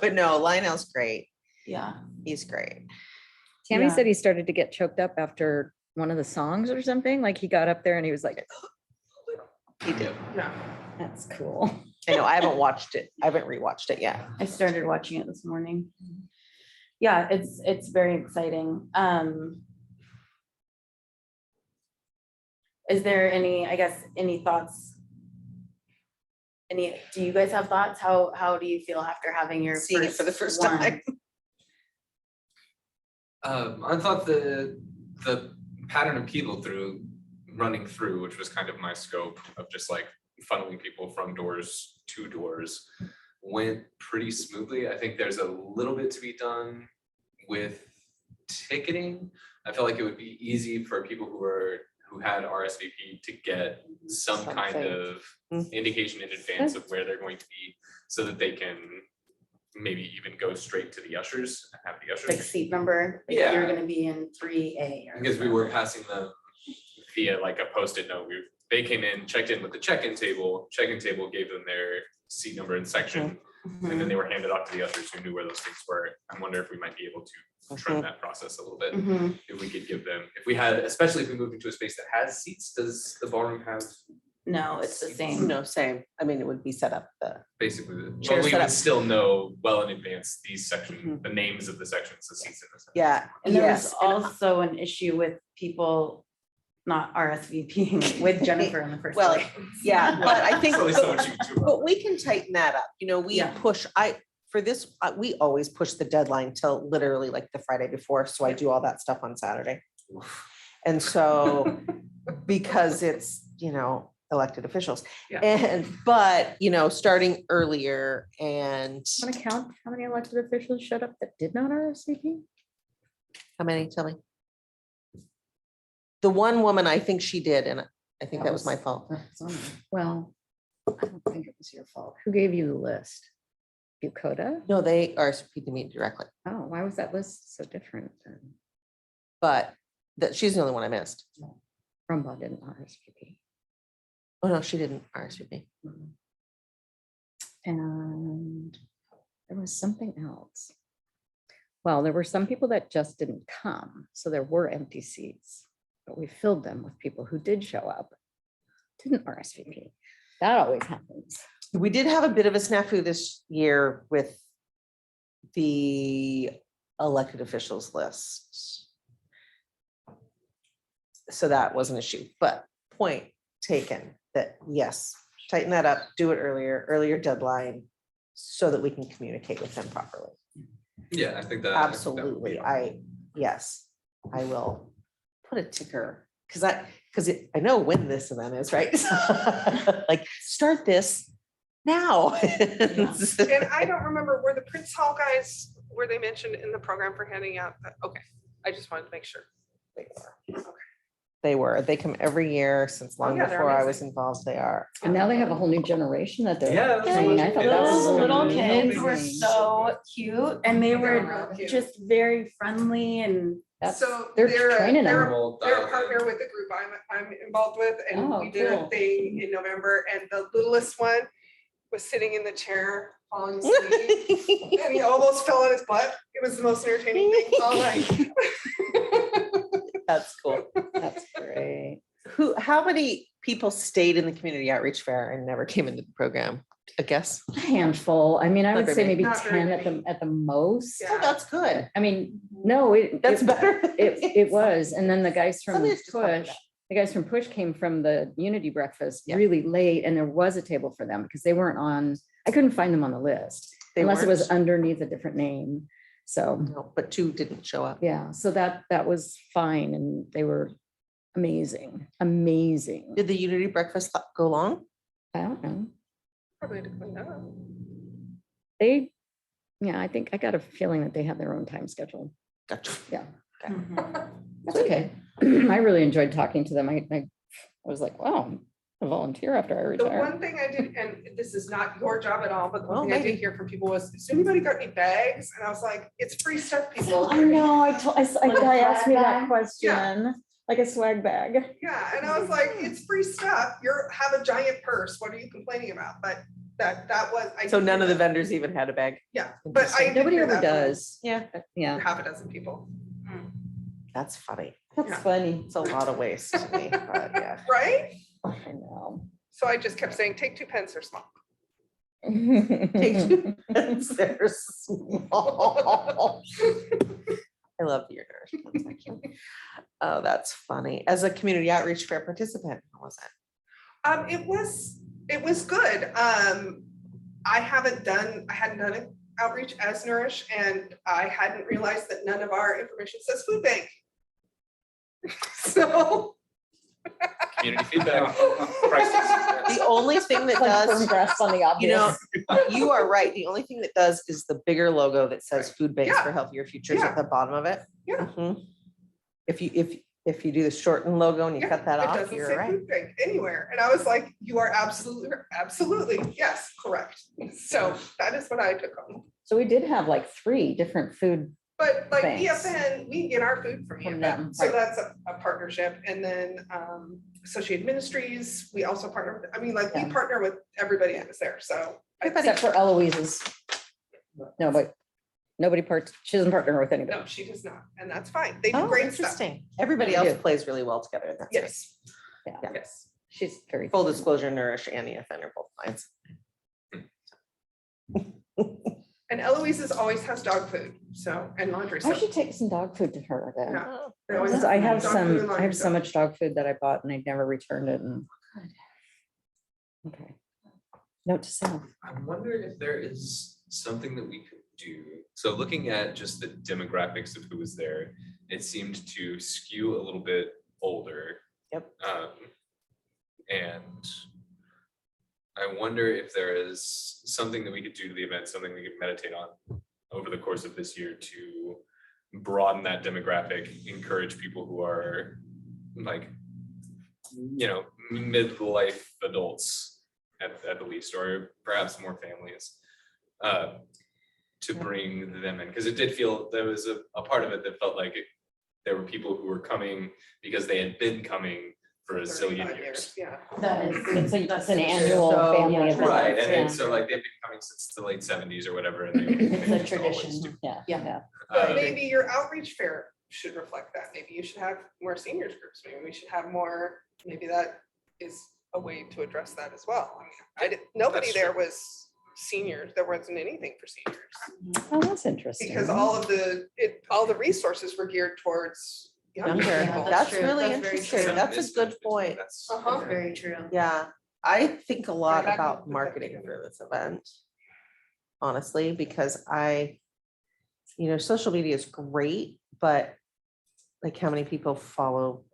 But no, Lionel's great. yeah. He's great. Tammy Yeah. said he started to get choked up after one of the songs or something. Like he got up there and he was like, He did. Yeah. that's cool. I know, I haven't watched it. I haven't rewatched it yet. I started watching it this morning. Yeah, it's very exciting. Is there any, I guess, any thoughts? Do you guys have thoughts? How do you feel after having your Seeing it for the first one? time. I thought the pattern of people running through, which was kind of my scope of just like funneling people from doors to doors went pretty smoothly. I think there's a little bit to be done with ticketing. I felt like it would be easy for people who had RSVP to get some kind Something. of Mm. indication in advance of where they're going to be, so that they can maybe even go straight to the ushers and have the Like ushers. seat number, like Yeah. you're gonna be in 3A. or Because we were whatever. passing them via like a Post-it note. They came in, checked in with the check-in table gave them their seat number and section, and then they were handed off to the ushers who knew where those things were. I wonder if we might be able to trim that process a little bit. Mhm. If we could give them, if we had, especially if we moved into a space that has seats, does the ballroom have No, it's the same. No, same. I mean, it would be set up basically, but Chairs we set would up. still know well in advance these sections, the names of the sections, the seats in the section. yeah. And there was Yes. also an issue with people not RSVPing with Jennifer in the first Well, place. Yeah, but I think, There's only so much you can do about but we can tighten that up. You know, we Yeah. push, for this, we always push the deadline till literally like the Friday before. So I do all that stuff on Saturday. And so, because it's, you know, elected officials. Yeah. But, you know, starting earlier and Want to count how many elected officials showed up that did not RSVP? how many, tell me? The one woman, I think she did, and I think that was my fault. Well, I don't think it was your fault. Who gave you the list? Bucoda? No, they RSVP'd to me directly, Oh, why was that list so different then? but that she's the only one I missed. Rumba didn't RSVP. Oh, no, she didn't RSVP. And there was something else. Well, there were some people that just didn't come, so there were empty seats, but we filled them with people who did show up, didn't RSVP. That always happens. We did have a bit of a snafu this year with the elected officials list. So that was an issue, but point taken that yes, tighten that up, do it earlier deadline so that we can communicate with them properly. Yeah, I think that. Absolutely. Yes, I will put a ticker because I know when this event is, right? Like start this now. And I don't remember, were the Prince Hall guys, were they mentioned in the program for handing out? Okay, I just wanted to make sure. They were. They come every year since long yeah, they're before I was amazing. involved. They are. And now they have a whole new generation that they're. Yeah, that's training. I thought that was Those little amazing. kids were so cute and they They're were real cute. just very friendly and That's- So they're they're training them. they're a partner with the group I'm involved with, and Oh, we did a cool. thing in November, and the littlest one was sitting in the chair falling asleep, and he almost fell on his butt. It was the most entertaining thing all night. That's cool. That's great. How many people stayed in the community outreach fair and never came into the program? I guess. A handful. I mean, I Not would very say many. maybe Not very 10 at the most. Yeah. Oh, that's good. I mean, no, That's better. It was. And then the guys from Something to talk Push, about. the guys from Push came from the Unity breakfast Yeah. really late and there was a table for them because they weren't on, I couldn't find them on the list They unless it was weren't? underneath a different name. So, No, but two didn't show up. yeah, so that was fine and they were amazing, amazing. Did the Unity breakfast go long? I don't know. Probably had to clean up. Yeah, I think I got a feeling that they have their own time schedule. Gotcha. Yeah. Mhm. That's okay. I really enjoyed talking to them. I was like, wow, a volunteer after I The retire. one thing I did, and this is not your job at all, but the Well, one thing I maybe. did hear from people was, does anybody got any bags? And I was like, it's free stuff, people. I know, a Like a guy asked me swag that bag? question, like a swag bag. Yeah, and I was like, it's free stuff. Have a giant purse. What are you complaining about? But that was. I So did none hear of the that. vendors even had a bag. Yeah, but I. did Nobody hear ever that from does. Yeah, Yeah, Half a dozen people, that's funny. that's Yeah. funny. It's a lot of waste to me, but yeah. right? I know. So I just kept saying, take 2 pence, they're small. Take two pence, they're small. I love your nourishment section. Oh, that's funny. As a community outreach fair participant, how was it? It was good. I hadn't done an outreach as Nourish, and I hadn't realized that none of our information says food bank. So Community feedback. Crisis. The only thing that Like firm does, grasp on the you know, obvious. you are right. The only thing that does is the bigger logo that says Food Banks Yeah. for Healthier Futures Yeah. at the bottom of it. Yeah. Mhm. If you do the shortened logo and you Yeah, cut that it off, doesn't you're say right. food bank anywhere. And I was like, you are absolutely, yes, correct. So that is what I took home. So we did have like 3 different food. But like Thanks. EFN, we get our food from From EFN, them, so right. that's a partnership. And then Associated Ministries, we also partner, I mean, like we Yeah. partner with everybody that was there, so. Except for Eloise's. No, but nobody she doesn't partner with anybody. No, she does not, and that's fine. They do Oh, great stuff. interesting. Everybody They else do. plays really well together. and that's great. Yes, Yeah. yes. She's very. Full disclosure, Nourish and EFN are both lines. And Eloise's always has dog food, so, and laundry. I So should take some dog food to her then. Yeah. Oh, they always Because I have dog food and I laundry have so stuff. much dog food that I bought and I never returned it and. Okay. Note to self. I'm wondering if there is something that we could do. So looking at just the demographics of who was there, it seemed to skew a little bit older. Yep. And I wonder if there is something that we could do to the event, something we could meditate on over the course of this year to broaden that demographic, encourage people who are like, you know, midlife adults at the least, or perhaps more families, to bring them in. Because it did feel, there was a part of it that felt like there were people who were coming because they had been coming for a 35 zillion years. Yeah. That is, it's That's an true. annual So, family yeah. event. Right, yeah. and so like they've been coming since the late 70s or whatever. And they It's a always tradition. do. Yeah, Yeah. yeah. But maybe your outreach fair should reflect that. Maybe you should have more seniors groups. Maybe we should have more, maybe that is a way to address that as well. I mean, nobody That's there true. was seniors. There wasn't anything for seniors. Oh, that's interesting. Because all the resources were geared towards younger Younger. people. That's true. really That's very interesting. true. That's a good point. That's Uh-huh. Very true. Yeah, I think a lot I can about put that marketing together. for this event. Honestly, because social media is great, but like how many people follow,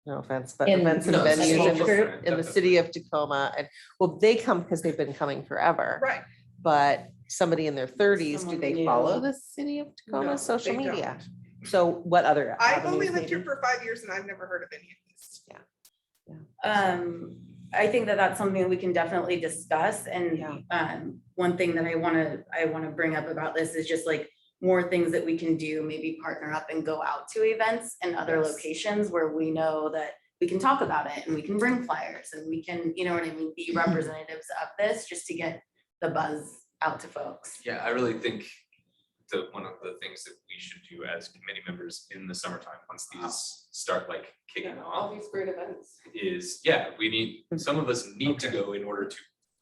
no offense, but In- events and No, it's venues in social. in the city of Tacoma, and well, they come because they've been coming forever. Right. But somebody in their 30s, do Someone they new. follow the city of No, Tacoma social they don't. media? So what other? I've only avenues lived here maybe? for 5 years and I've never heard of any of this. I think that that's something we can definitely discuss, and Yeah. one thing that I wanna bring up about this is just like more things that we can do, maybe partner up and go out to events and other Yes. locations where we know that we can talk about it and we can bring flyers and we can, you know what I mean, be representatives of this just to get the buzz out to folks. Yeah, I really think that one of the things that we should do as committee members in the summertime, once these start like kicking All off, these great events. is, we need, some of us need to go in order to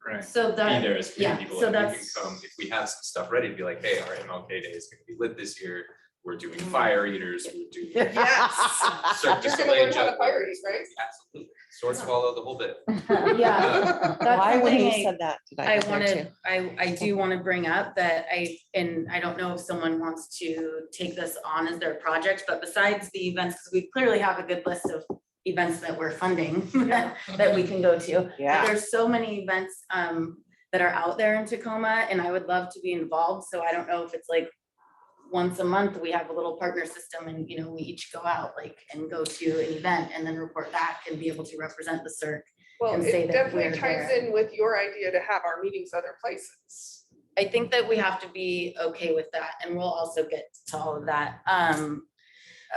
Right. So be that, there as yeah, committee people. so And we can that's, come, if we have some stuff ready to be like, hey, our MLK Day is gonna be lit this year, we're doing fire eaters, we're doing. Yes. Cirque du You're gonna Soleil learn how to juggling. fire eat, right? Absolutely, swords follow the whole bit. yeah. That's Why when something you I- said that? did I get there too? wanted, I do want to bring up that and I don't know if someone wants to take this on as their project, but besides the events, because we clearly have a good list of events that we're funding that we can go to. But Yeah. there's so many events that are out there in Tacoma, and I would love to be involved. So I don't know if it's like once a month, we have a little partner system and, you know, we each go out like and go to an event and then report back and be able to represent the CERC. Well, And say it that definitely we're ties there. in with your idea to have our meetings other places. I think that we have to be okay with that, and we'll also get to all of that.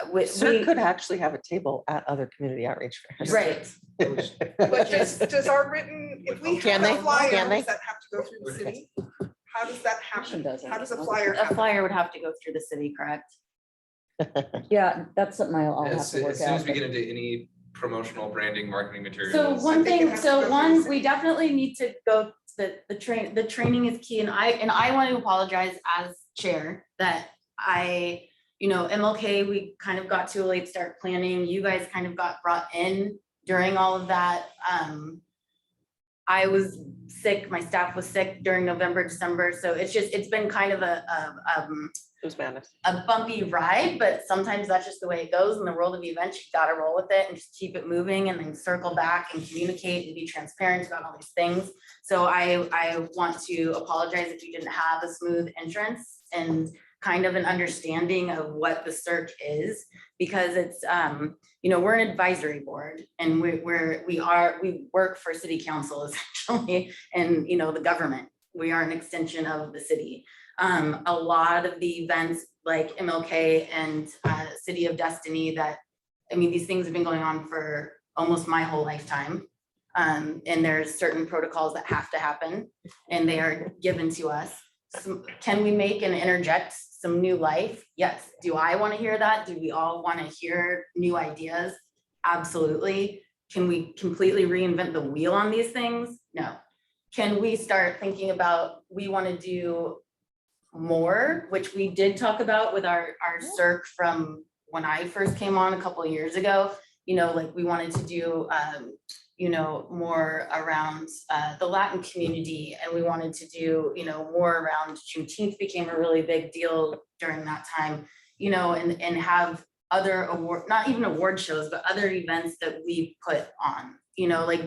CERC could actually have a table at other community outreach fairs. Right, But does our written, if we Can have they? a flyer, Can they? does that have to go through the city? How does that Commission happen? doesn't. How does a flyer a happen? flyer would have to go through the city, correct? Yeah, that's something I'll have As to work as soon as out. we get into any promotional branding, marketing So materials. one think it thing, has to go so through the one, city. we definitely need to go, the training is key, and I want to apologize as chair that MLK, we kind of got to a late start planning, you guys kind of got brought in during all of that. I was sick, my staff was sick during November, December, so it's been kind of a It was madness. a bumpy ride, but sometimes that's just the way it goes in the world of events. You gotta roll with it and just keep it moving and then circle back and communicate and be transparent about all these things. So I want to apologize if you didn't have a smooth entrance and kind of an understanding of what the CERC is, because it's, we're an advisory board and we work for city council essentially, and, the government. We are an extension of the city. A lot of the events like MLK and City of Destiny these things have been going on for almost my whole lifetime. And there's certain protocols that have to happen and they are given to us. So can we make and interject some new life? Yes. Do I want to hear that? Do we all want to hear new ideas? Absolutely. Can we completely reinvent the wheel on these things? No. Can we start thinking about, we want to do more, which we did talk about with our CERC from when I first came on a couple of years ago, we wanted to do, more around the Latin community, and we wanted to do, more around Juneteenth became a really big deal during that time, and have other not even award shows, but other events that we put on,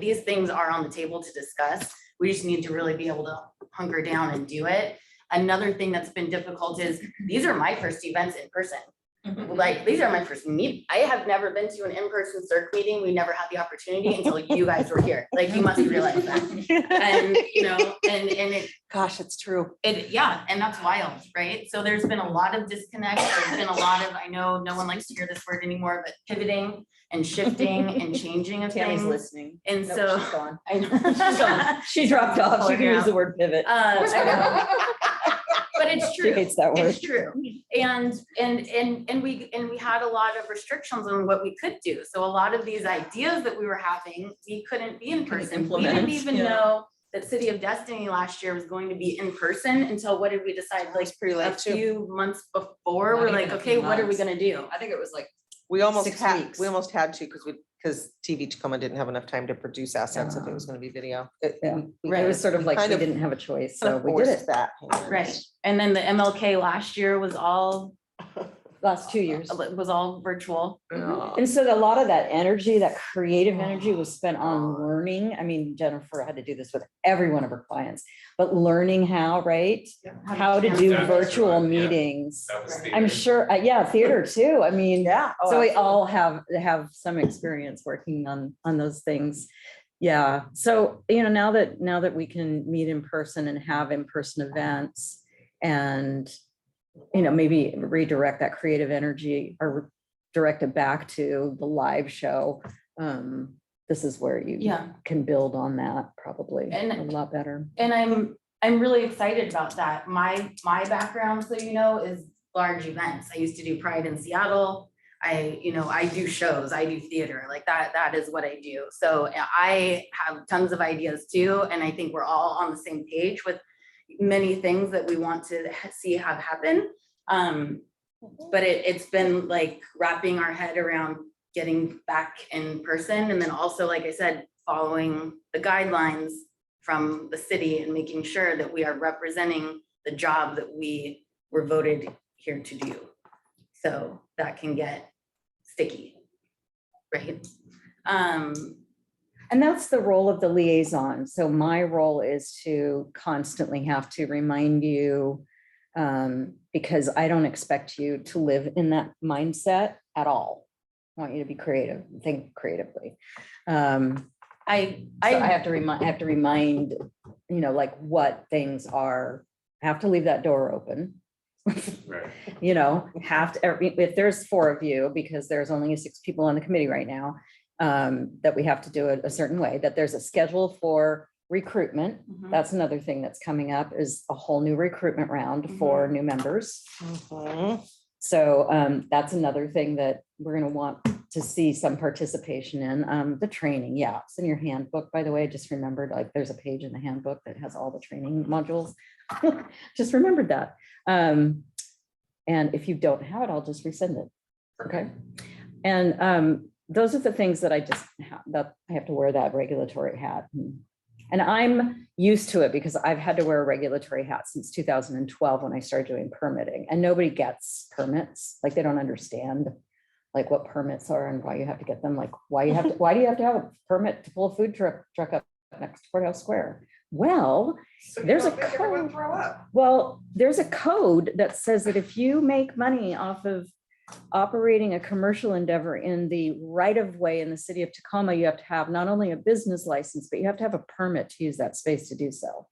these things are on the table to discuss. We just need to really be able to hunker down and do it. Another thing that's been difficult is these are my first events in person. These are my first meet. I have never been to an in-person CERC meeting. We never had the opportunity until you guys were here. You must realize that. And, and it, Gosh, it's true. yeah, and that's wild, right? So there's been a lot of disconnect. There's been a lot of, I know no one likes to hear this word anymore, but pivoting and shifting and changing of Tammy's things. listening. And Nope, so she's gone. I know. She's gone. She dropped off. She can use the word pivot. I know. But it's She true. hates that word. It's true. And we had a lot of restrictions on what we could do. So a lot of these ideas that we were having, we couldn't be in person. We didn't even know that City of Destiny last year was going to be in person until what did we decide? A few months before, Not we're even like, a okay, few what are we months. gonna do? I think it was like We almost 6 had, weeks. we almost had to because TV Tacoma didn't have enough time to produce assets if it was going to be video. Yeah, Right. it was sort of like kind we of didn't have a choice, kind so of we did forced it. that. hand. Right. And then the MLK last year was all Last 2 years. virtual. Yeah. And so a lot of that energy, that creative energy was spent on learning. I mean, Jennifer had to do this with every one of her clients, but learning how, right? How to do That was virtual right, yeah. meetings. That was Right. I'm theater. sure, yeah, theater too. I mean, Yeah. Oh, so we absolutely. all have some experience working on those things. Yeah. So, now that we can meet in person and have in-person events and, maybe redirect that creative energy or direct it back to the live show. This is where you Yeah. can build on that probably And- a lot better. And I'm really excited about that. My background, so is large events. I used to do Pride in Seattle. I do shows, I do theater, that is what I do. So I have tons of ideas too. And I think we're all on the same page with many things that we want to see have happen. But it's been wrapping our head around getting back in person. And then also, like I said, following the guidelines from the city and making sure that we are representing the job that we were voted here to do. So that can get sticky, right? And that's the role of the liaison. So my role is to constantly have to remind you, because I don't expect you to live in that mindset at all. I want you to be creative, think creatively. I have to remind, what things are, I have to leave that door open. Right. If there's 4 of you, because there's only 6 people on the committee right now, that we have to do it a certain way, that there's a schedule for recruitment. That's another thing that's coming up, is a whole new recruitment round for new members. Mhm. So that's another thing that we're going to want to see some participation in. The training, yeah, it's in your handbook, by the way. I just remembered, there's a page in the handbook that has all the training modules. Just remembered that. And if you don't have it, I'll just resend it. Okay. And those are the things that I just have, that I have to wear that regulatory hat and And I'm used to it because I've had to wear a regulatory hat since 2012 when I started doing permitting, and nobody gets permits. Like they don't understand like what permits are and why you have to get them. Like why do you have to have a permit to pull a food truck up next to Courthouse Square? Well, So you there's a don't make everyone code. throw up. Well, there's a code that says that if you make money off of operating a commercial endeavor in the right of way in the city of Tacoma, you have to have not only a business license, but you have to have a permit to use that space to do so.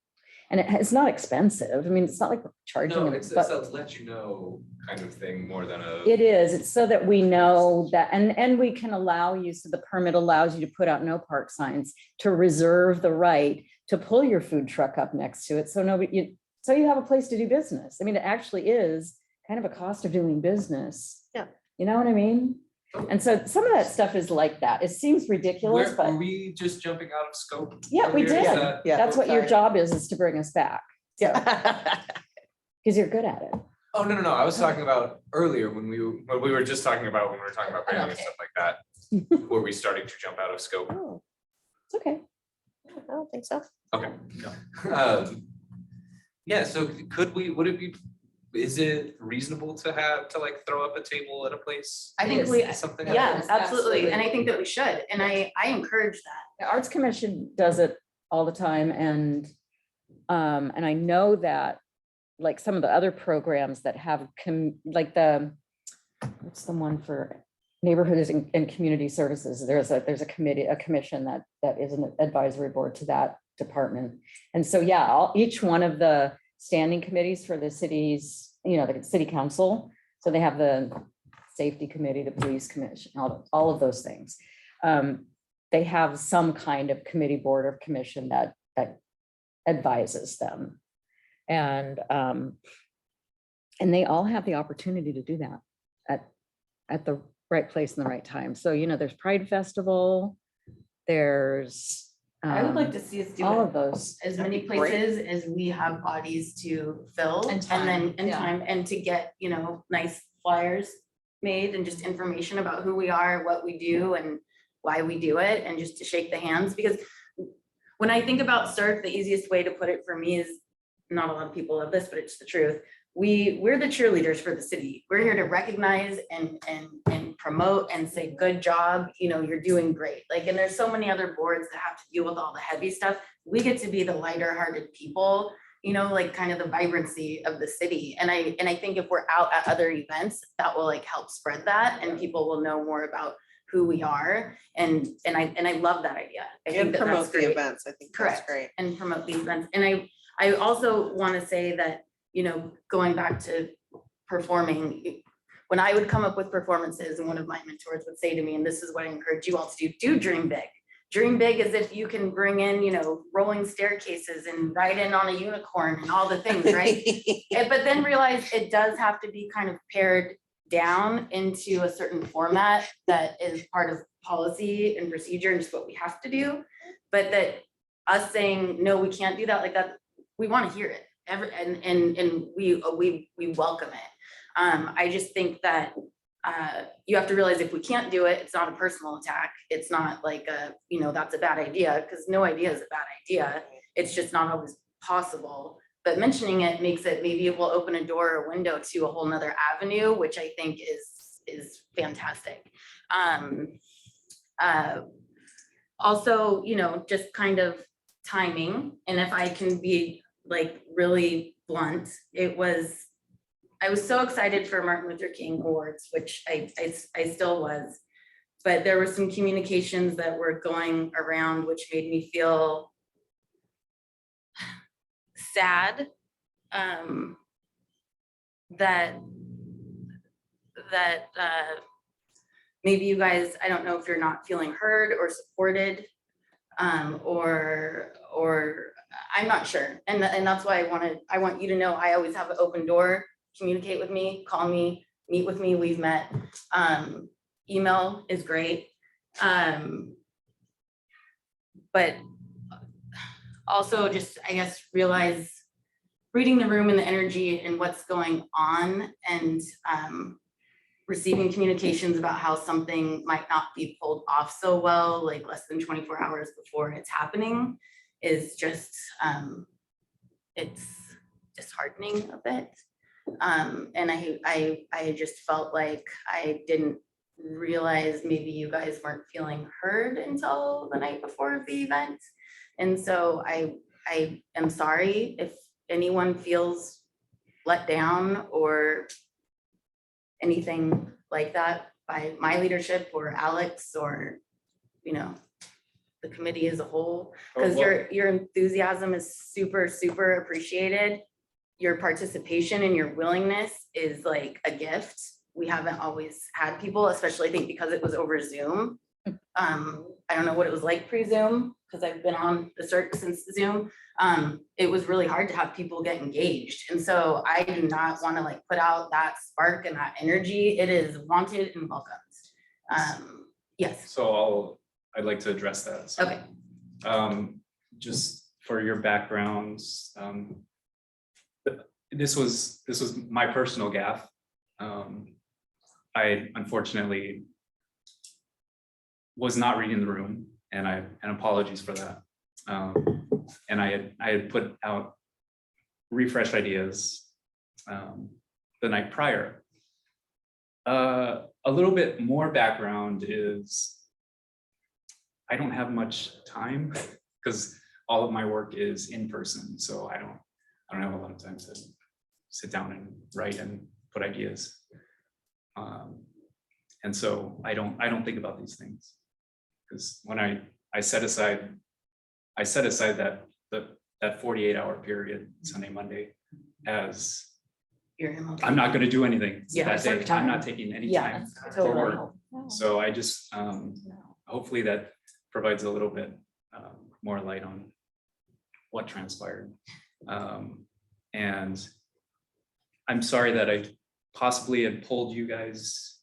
And it's not expensive. I mean, it's not like we're charging No, them, it's but a let you know kind of thing more than a. it is. It's so that we know that, and we can allow you, so the permit allows you to put out no park signs, to reserve the right to pull your food truck up next to it. So so you have a place to do business. I mean, it actually is kind of a cost of doing business. Yeah. You know what I mean? And so some of that stuff is like that. It seems ridiculous, Were but we just jumping out of scope? yeah, we earlier? Is did. that- Yeah. That's what your Sorry. job is to bring us back. Yeah, because you're good at it. Oh, no. I was talking about earlier when we were just talking about when we were talking about branding and stuff like that. Were we starting to jump out of scope? Oh, It's okay. I don't think so. Okay, no. Yeah, so would it be, is it reasonable to like throw up a table at a place? I think we, Something. yeah, Yes, absolutely. And I think that we should. And I encourage that. The Arts Commission does it all the time, and I know that like some of the other programs that have like what's the one for neighborhoods and community services, there's a commission that is an advisory board to that department. And so, yeah, each one of the standing committees for the cities, the city council, so they have the safety committee, the police commission, all of those things. They have some kind of committee, board, or commission that advises them. And they all have the opportunity to do that at the right place and the right time. So, there's Pride Festival, there's I would like to see us do all it of those. as many places as we have bodies to fill And and then, time, yeah. time, and to get, nice flyers made and just information about who we are, what we do and why we do it, and just to shake the hands. Because when I think about CERC, the easiest way to put it for me is, not a lot of people love this, but it's the truth. We're the cheerleaders for the city. We're here to recognize and promote and say, good job, you're doing great. Like, and there's so many other boards that have to deal with all the heavy stuff. We get to be the lighter hearted people, like kind of the vibrancy of the city. And I think if we're out at other events, that will like help spread that, and people will know more about who we are. And I love that idea. I think And that that's promote the great. events. I think that's Correct. great. And promote these events. And I also want to say that, going back to performing, when I would come up with performances, and one of my mentors would say to me, and this is what I encourage you all to do dream big. Dream big as if you can bring in, rolling staircases and ride in on a unicorn and all the things, right? But then realize it does have to be kind of pared down into a certain format that is part of policy and procedure and just what we have to do. But that us saying, no, we can't do that like that, we want to hear it. And we welcome it. I just think that you have to realize if we can't do it, it's not a personal attack. It's not like that's a bad idea, because no idea is a bad idea. It's just not always possible. But mentioning it makes it, maybe it will open a door or window to a whole nother avenue, which I think is fantastic. Also, just kind of timing, and if I can be like really blunt, I was so excited for Martin Luther King Awards, which I still was, but there were some communications that were going around which made me feel sad, that maybe you guys, I don't know if you're not feeling heard or supported, or I'm not sure. And that's why I want you to know I always have an open door. Communicate with me, call me, meet with me. We've met. Email is great. But also just, I guess, realize reading the room and the energy and what's going on, and receiving communications about how something might not be pulled off so well, like less than 24 hours before it's happening, is just, it's disheartening a bit. And I just felt like I didn't realize maybe you guys weren't feeling heard until the night before the event. And so I am sorry if anyone feels let down or anything like that by my leadership or Alex or, you know, the committee as a whole, because your enthusiasm is super, super appreciated. Your participation and your willingness is like a gift. We haven't always had people, especially I think because it was over Zoom. I don't know what it was like pre-Zoom, because I've been on the CERC since Zoom. It was really hard to have people get engaged. And so I do not want to like put out that spark and that energy. It is wanted and welcomed. Yes. So I'd like to address that. So, Okay. just for your backgrounds, this was my personal gaffe. I unfortunately was not reading the room, and apologies for that. And I had put out refresh ideas the night prior. A little bit more background is I don't have much time because all of my work is in person, so I don't have a lot of time to sit down and write and put ideas. And so I don't think about these things, because when I set aside that 48-hour period, Sunday, Monday, as I'm not going to do anything that day. I'm not taking any time for work. So I just hopefully that provides a little bit more light on what transpired. And I'm sorry that I possibly had pulled you guys,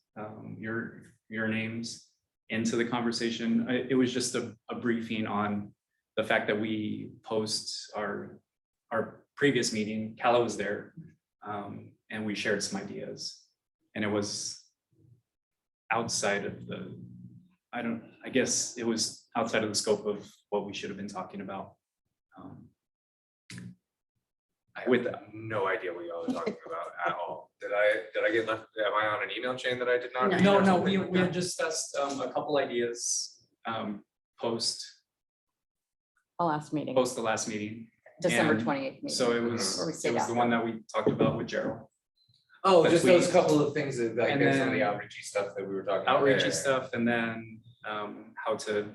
your names into the conversation. It was just a briefing on the fact that we post our previous meeting. Calla was there, and we shared some ideas, and it was outside of the, I guess it was outside of the scope of what we should have been talking about. I have no idea what y'all are talking about at all. Did I get left? Am I on an email chain that I did not? read or No, something we like had that? discussed a couple ideas post Last meeting, the last meeting. December and 28th. So it Where we was stayed the after. one that we talked about with Gerald. Oh, But just we- those couple of things that like And some of the then- outreachy stuff that we were talking about. Outreachy Yeah. stuff, and then how to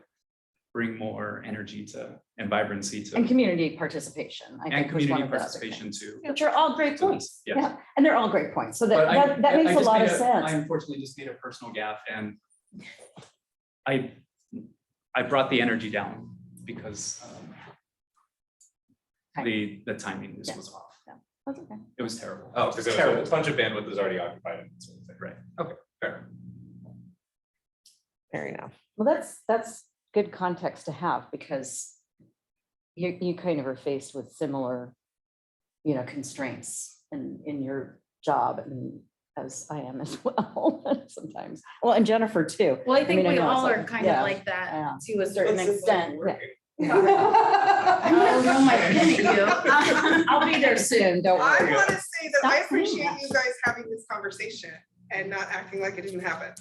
bring more energy to and vibrancy to And community participation, I and think was one community of the other participation things. too. Which are all great So points. yes. Yeah, and they're all great points. So But that I makes a just lot made of I sense. unfortunately just made a personal gaffe, and I brought the energy down because the timing just was off. That's okay. It was terrible. Oh, because Terrible. a bunch of bandwidth is already occupied. Sort of thing. Right. Okay, fair. Fair enough. Well, that's good context to have, because you kind of are faced with similar, constraints in your job, and as I am as well sometimes. Well, and Jennifer too. Well, I think mean, I we know it's all like- are kind yeah, of like that yeah. to a certain What's this like extent. working? I'm gonna throw my pin at you. I'll be there soon, don't I worry. want to say that I Stop saying appreciate that. you guys having this conversation and not acting like it didn't happen.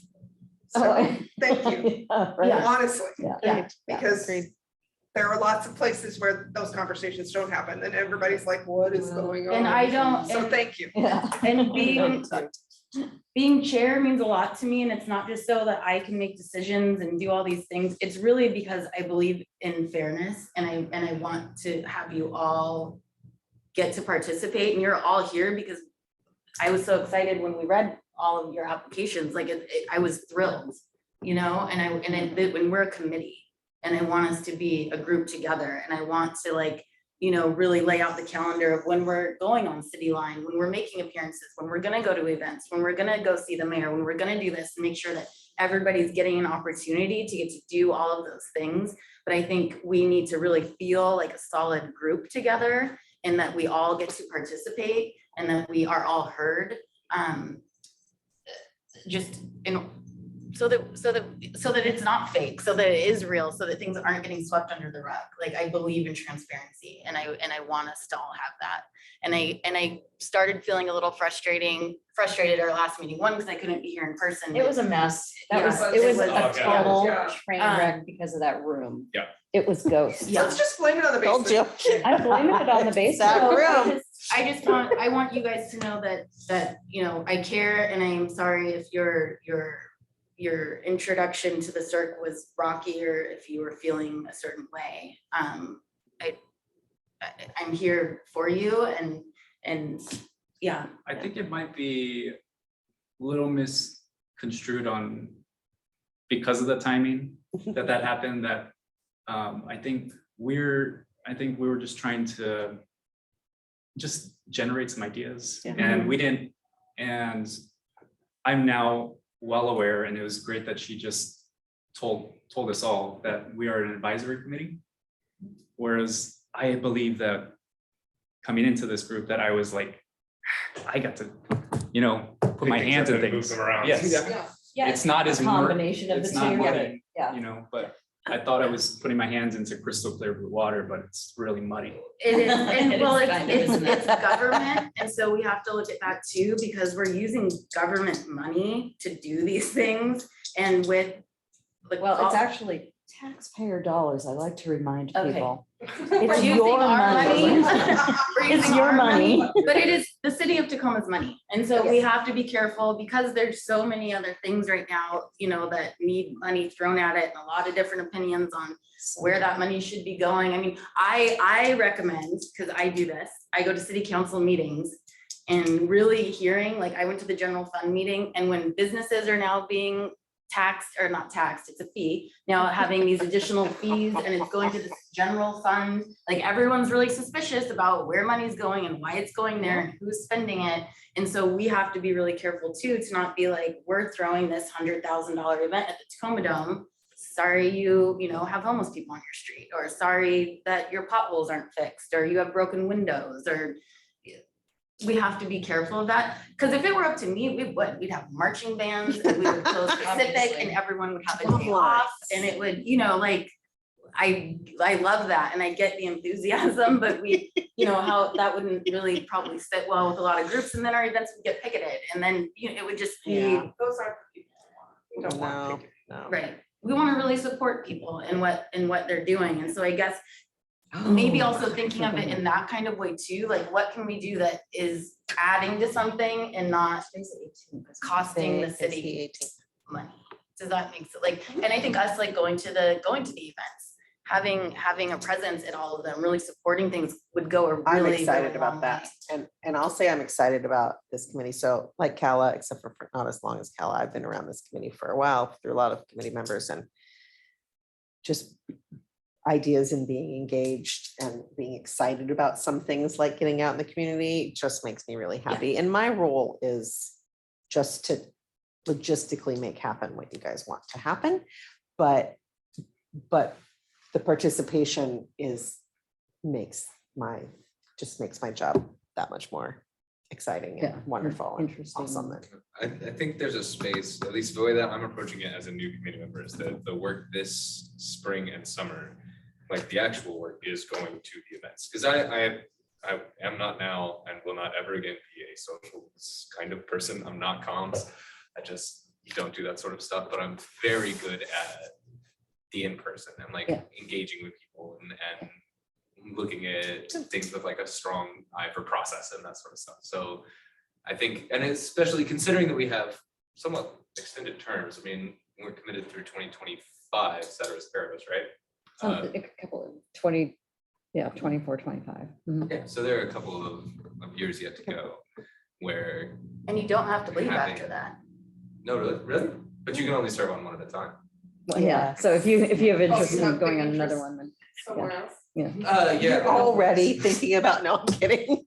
Oh, So, thank you, Yeah, right. honestly, Yeah. Yeah. because there are lots of places where those conversations don't happen, and everybody's like, what is going on? And I don't, So and- thank you. Yeah. And being chair means a lot to me, and it's not just so that I can make decisions and do all these things. It's really because I believe in fairness, and I want to have you all get to participate, and you're all here because I was so excited when we read all of your applications. Like I was thrilled, when we're a committee, and I want us to be a group together, and I want to really lay out the calendar of when we're going on City Line, when we're making appearances, when we're gonna go to events, when we're gonna go see the mayor, when we're gonna do this, and make sure that everybody's getting an opportunity to get to do all of those things. But I think we need to really feel like a solid group together, and that we all get to participate, and that we are all heard. so that it's not fake, so that it is real, so that things aren't getting swept under the rug. Like, I believe in transparency, and I want us to all have that. And I started feeling a little frustrated at our last meeting, one, because I couldn't be here in person. It was a mess. That was, Yeah, it was it a was- total yeah. train wreck because of that room. Yeah. It was ghost. Yeah. Let's just blame it on the Told you. basement. I'm blaming it on the basement. That So room. I want you guys to know that, you know, I care, and I am sorry if your introduction to the CERC was rocky, or if you were feeling a certain way. I'm here for you, and yeah. I think it might be a little misconstrued on, because of the timing that happened, that I think we were just trying to just generate some ideas, Yeah. and we didn't, and I'm now well aware, and it was great that she just told us all that we are an advisory committee. Whereas I believe that coming into this group, that I was like, I got to, you know, put my Pick things hands up in and move things. them around. Yes, Yeah. it's not as A combination of it's the not two, muddy, yeah. you know, but I thought I was putting my hands into crystal clear blue water, but it's really muddy. It is, and It well, is it's, kind of, isn't it? it's government, and so we have to look at that too, because we're using government money to do these things, and with, like, Well, it's all- actually taxpayer dollars, I like to remind Okay. people. We're It's using your our money. We're It's using your our money. But it is the city of Tacoma's money, and so we have to be careful, because there's so many other things right now, you know, that need money thrown at it, and a lot of different opinions on where that money should be going. I mean, I recommend, because I do this, I go to city council meetings and really hearing, like, I went to the general fund meeting, and when businesses are now being taxed, or not taxed, it's a fee, now having these additional fees, and it's going to this general fund, like, everyone's really suspicious about where money's going and why it's going there and who's spending it. And so we have to be really careful too, to not be like, we're throwing this $100,000 event at the Tacoma Dome. Sorry, you know, have homeless people on your street, or sorry that your potholes aren't fixed, or you have broken windows, or we have to be careful of that, because if it were up to me, we'd have marching bands, and we would close Pacific, Obviously. and everyone would have a day off, and it would, you know, like, I love that, and I get the enthusiasm, but we, you know, how that wouldn't really probably sit well with a lot of groups, and then our events would get picketed, and then, you know, it would just be, Yeah. Those aren't the people we want. We don't want No, picketing. no. right. We want to really support people in what they're doing, and so I guess maybe also thinking of it in that kind of way too, like, what can we do that is adding to something and not costing the It's city the 18th. money? Does that make sense? Like, and I think us, like, going to the events, having a presence at all of them, really supporting things would go a really, I'm really excited long about that. way. And I'll say I'm excited about this committee. So like Calla, except for not as long as Calla, I've been around this committee for a while through a lot of committee members, and just ideas and being engaged and being excited about some things like getting out in the community just makes me really happy. And my role is just to logistically make happen what you guys want to happen. But the participation makes my job that much more exciting Yeah, and wonderful and interesting. awesome. I think there's a space, at least the way that I'm approaching it as a new committee member, is that the work this spring and summer, like the actual work, is going to the events. Because I am not now, and will not ever again be a social kind of person. I'm not comms. I just don't do that sort of stuff, but I'm very good at the in-person and like Yeah. engaging with people and looking at things with like a strong eye for process and that sort of stuff. So I think, and especially considering that we have somewhat extended terms, I mean, we're committed through 2025, ceteris paribus, right? A couple of 20, yeah, 24, 25. Mhm. Yeah, so there are a couple of years yet to go where, And you don't have to leave Having- after that. no, really? But you can only serve on one at a time. Well, yeah, so if you have interest you in have going big on another interest. one, then Somewhere else. Yeah. You're already thinking about, no, I'm kidding.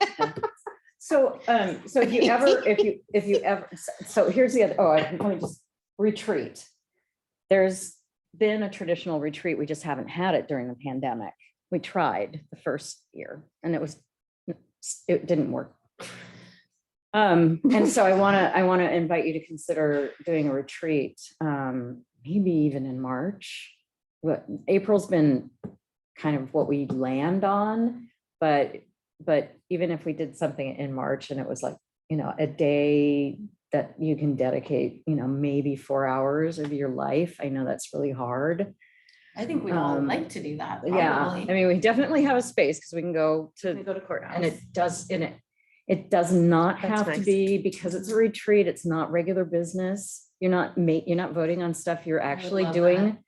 so if you ever, so here's the other, let me just retreat. There's been a traditional retreat. We just haven't had it during the pandemic. We tried the first year and it didn't work. And so I want to invite you to consider doing a retreat, maybe even in March. But April's been kind of what we land on, but even if we did something in March and it was like, a day that you can dedicate, maybe 4 hours of your life. I know that's really hard. I think we all like to do that. Yeah, probably. I mean, we definitely have a space because we can go We to, go to courthouse. and it does not That's have to nice. be, because it's a retreat, it's not regular business. You're not voting on stuff, you're actually love doing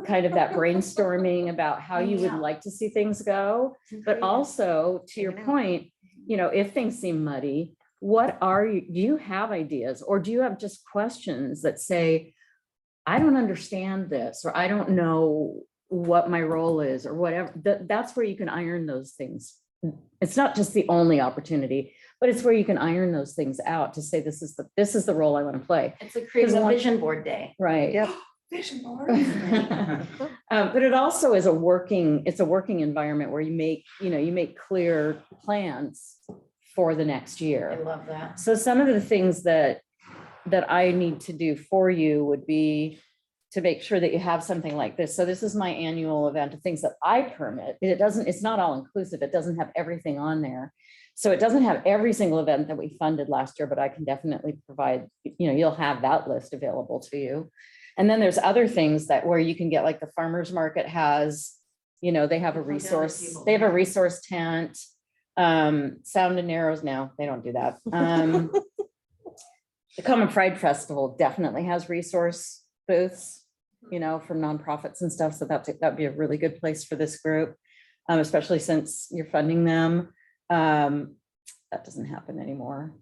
kind of that brainstorming about how you would Yeah. like to see things go. But also, to your Hanging out. point, if things seem muddy, do you have ideas, or do you have just questions that say, I don't understand this, or I don't know what my role is, or whatever? That's where you can iron those things. It's not just the only opportunity, but it's where you can iron those things out to say, this is the role I want to play. It's like creating a one- vision board day. Right. Yep. Vision board. But it also is it's a working environment where you make clear plans for the next I year. love that. So some of the things that I need to do for you would be to make sure that you have something like this. So this is my annual event of things that I permit. It's not all inclusive. It doesn't have everything on there. So it doesn't have every single event that we funded last year, but I can definitely provide, you'll have that list available to you. And then there's other things where you can get, like the farmer's market has, they have a resource, they have a resource tent. Sound and Arrows, no, they don't do that. The Common Pride Festival definitely has resource booths, from nonprofits and stuff. So that'd be a really good place for this group, especially since you're funding them. That doesn't happen anymore.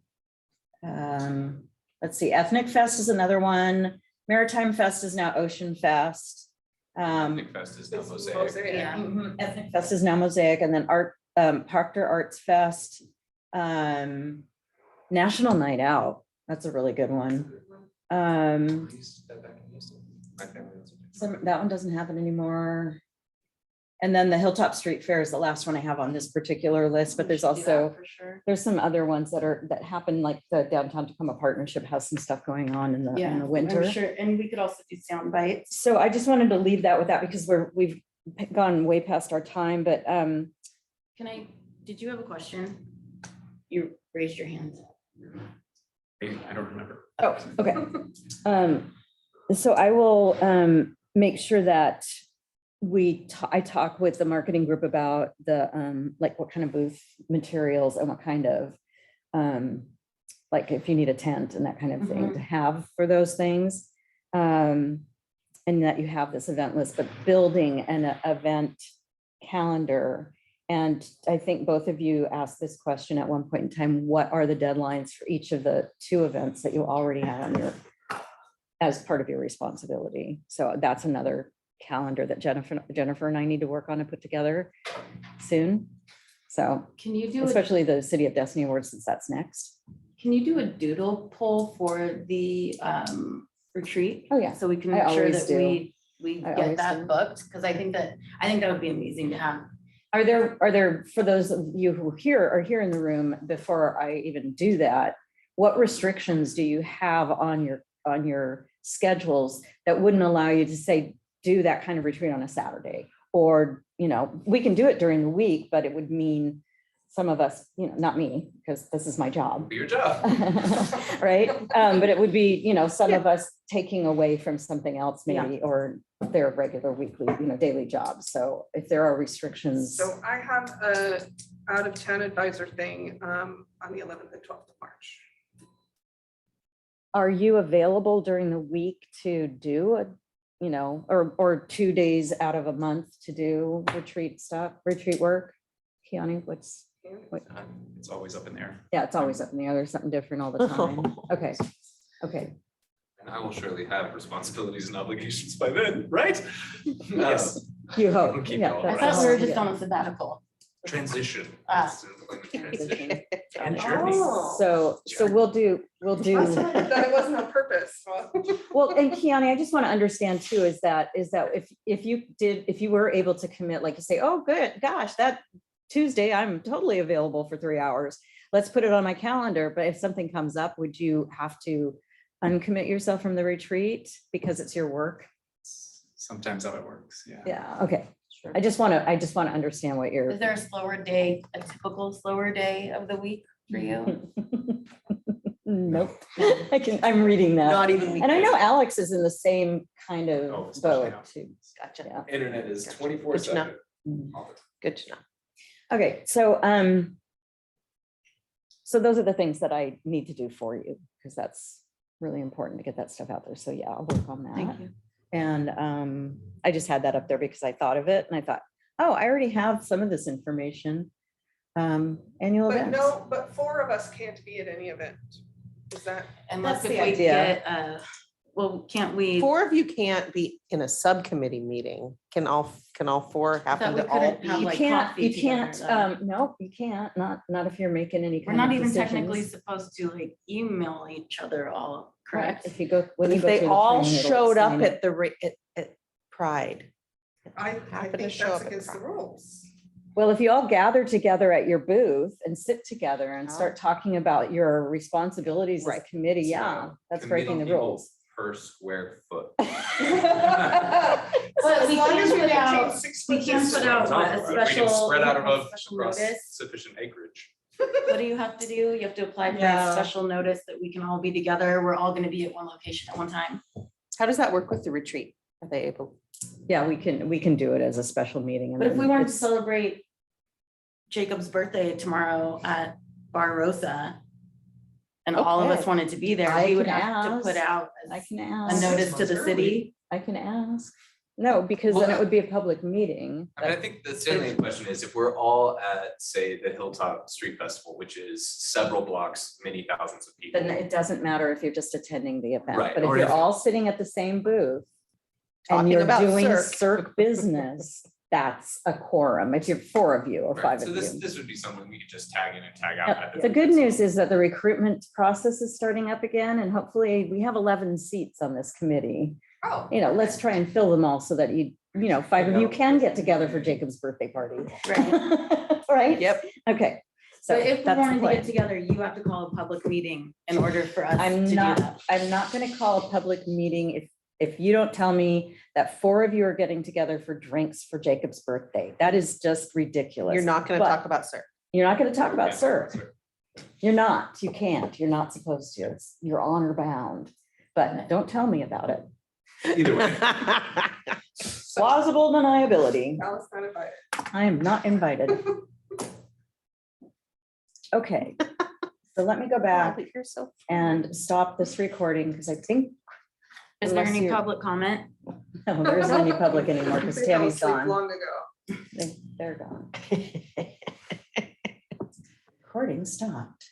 Let's see, Ethnic Fest is another one. Maritime Fest is now Ocean Fest. Ethnic Fest is now It's Mosaic. Mosaic. Yeah. Ethnic Fest is now Mosaic, and then Proctor Arts Fest, National Night Out. That's a really good one. We used to do that back in Houston. My family also did. That one doesn't happen anymore. And then the Hilltop Street Fair is the last one I have on this particular list, but there's also, For sure. there's some other ones that happen, like the Downtown Tacoma Partnership has some stuff going on in Yeah, the winter. I'm sure. And we could also do sound bites. So I just wanted to leave that with that because we've gone way past our time, but Did you have a question? You raised your hand. I don't remember. oh, okay. So I will make sure that I talk with the marketing group about the like what kind of booth materials and what kind of like if you need a tent and that kind of thing to have for those things. And that you have this event list, but building an event calendar. And I think both of you asked this question at one point in time, what are the deadlines for each of the 2 events that you already have on as part of your responsibility? So that's another calendar that Jennifer and I need to work on and put together soon. So Can you do especially the City of Destiny Awards, since that's next. Can you do a doodle poll for the retreat? Oh, yeah. So we can I make sure always that do. we I get always that do. booked, because I think that would be amazing to have. Are there, for those of you who are here in the room, before I even do that, what restrictions do you have on your schedules that wouldn't allow you to say, do that kind of retreat on a Saturday? Or, we can do it during the week, but it would mean some of us, not me, because this is my job. Be your job. Right? But it would be, some of us taking away from something else maybe, or their regular weekly, daily jobs. So if there are restrictions. So I have a out of town advisor thing on the 11th and 12th of March. Are you available during the week to do or 2 days out of a month to do retreat work? Keanu, It's always up in there. yeah, it's always up in the air. There's something different all the time. Okay. And I will surely have responsibilities and obligations by then, right? Yes. You hope. Keep Yeah, going. I that's thought we were all. just Yeah. on a sabbatical. Transition. Ah. It's employment transition. And Oh. journey. So we'll do. That it wasn't on purpose. Well, and Keanu, I just want to understand too, is that if you were able to commit, like you say, oh, good, gosh, that Tuesday, I'm totally available for 3 hours. let's put it on my calendar, but if something comes up, would you have to uncommit yourself from the retreat because it's your work? Sometimes how it works, yeah. Yeah, okay. I just want to understand what you're. Is there a slower day, a typical slower day of the week for you? Nope. I'm reading that. Not even. And I know Alex is in the same kind Oh, of especially boat too. Gotcha. Yeah. Internet is Gotcha. 24/7. Good to know. Okay, so those are the things that I need to do for you, because that's really important to get that stuff out there. So yeah, I'll work on that. Thank you. And I just had that up there because I thought of it and I thought, oh, I already have some of this information. Annual But events. no, but 4 of us can't be at any event. Is that? Unless That's if the we idea. get, well, can't we? 4 of you can't be in a subcommittee meeting. Can all 4 happen we to all couldn't have, be? You like, can't, coffee you together, can't, no, you can't, not if you're making any We're kind not of even technically decisions. supposed to like email each other all, Right, correct? if you go, when you If go they through the all training, it'll showed up explain it. at the at Pride. I Happen to think show that's up at against the Pride. rules. Well, if you all gather together at your booth and sit together and Oh. start talking about your responsibilities as a Right. committee, So, yeah, that's breaking the committee people rules. Per square foot. So But as we long can as we put maintain out- 6 we foot can put distance. out what, a We can special- spread out a above special across notice? sufficient acreage. What do you have to do? You have to apply for a Yeah. special notice that we can all be together. We're all gonna be at one location at one time. How does that work with the retreat? Are they able? Yeah, we can do it as a special meeting. and But if we then wanted to it's- celebrate Jacob's birthday tomorrow at Bar Rosa, and all of us Okay. wanted to be there, I we would can have to put ask. out I as can a ask, notice to the Months city. I can ask. No, because then it would be a public meeting. I mean, I think the salient question is if we're all at, say, the Hilltop Street Festival, which is several blocks, many thousands of people. Then it doesn't matter if you're just attending the event, Right, but if or you're if- all sitting at the same booth and Talking you're about doing CERC. CERC business, that's a quorum. If you're 4 of you or Right, 5 so of this, you. this would be something we could just tag in and tag out. Yeah, at the good event. news is that the recruitment process is starting up again, and hopefully we have 11 seats on this committee. Oh. You know, let's try and fill them all so that 5 of you can get together for Jacob's birthday party. Right. Right? Yep. Okay. So So if we that's the wanted to plan. get together, you have to call a public meeting in order for us to I'm do not, that. I'm not gonna call a public meeting if you don't tell me that 4 of you are getting together for drinks for Jacob's birthday. That is just ridiculous. You're not going to But talk about CERC. You're not gonna talk about Yeah, CERC. You're not, you can't, you're not supposed to. You're honor bound. But don't tell me about it. Either way. Plausible deniability. Alice not invited. I am not invited. Okay, so let me go back But you're so. and stop this recording because I think Is there unless any you're- public comment? no, there isn't any public anymore because They fell Tammy's asleep gone. Long ago. They're gone. Recording stopped.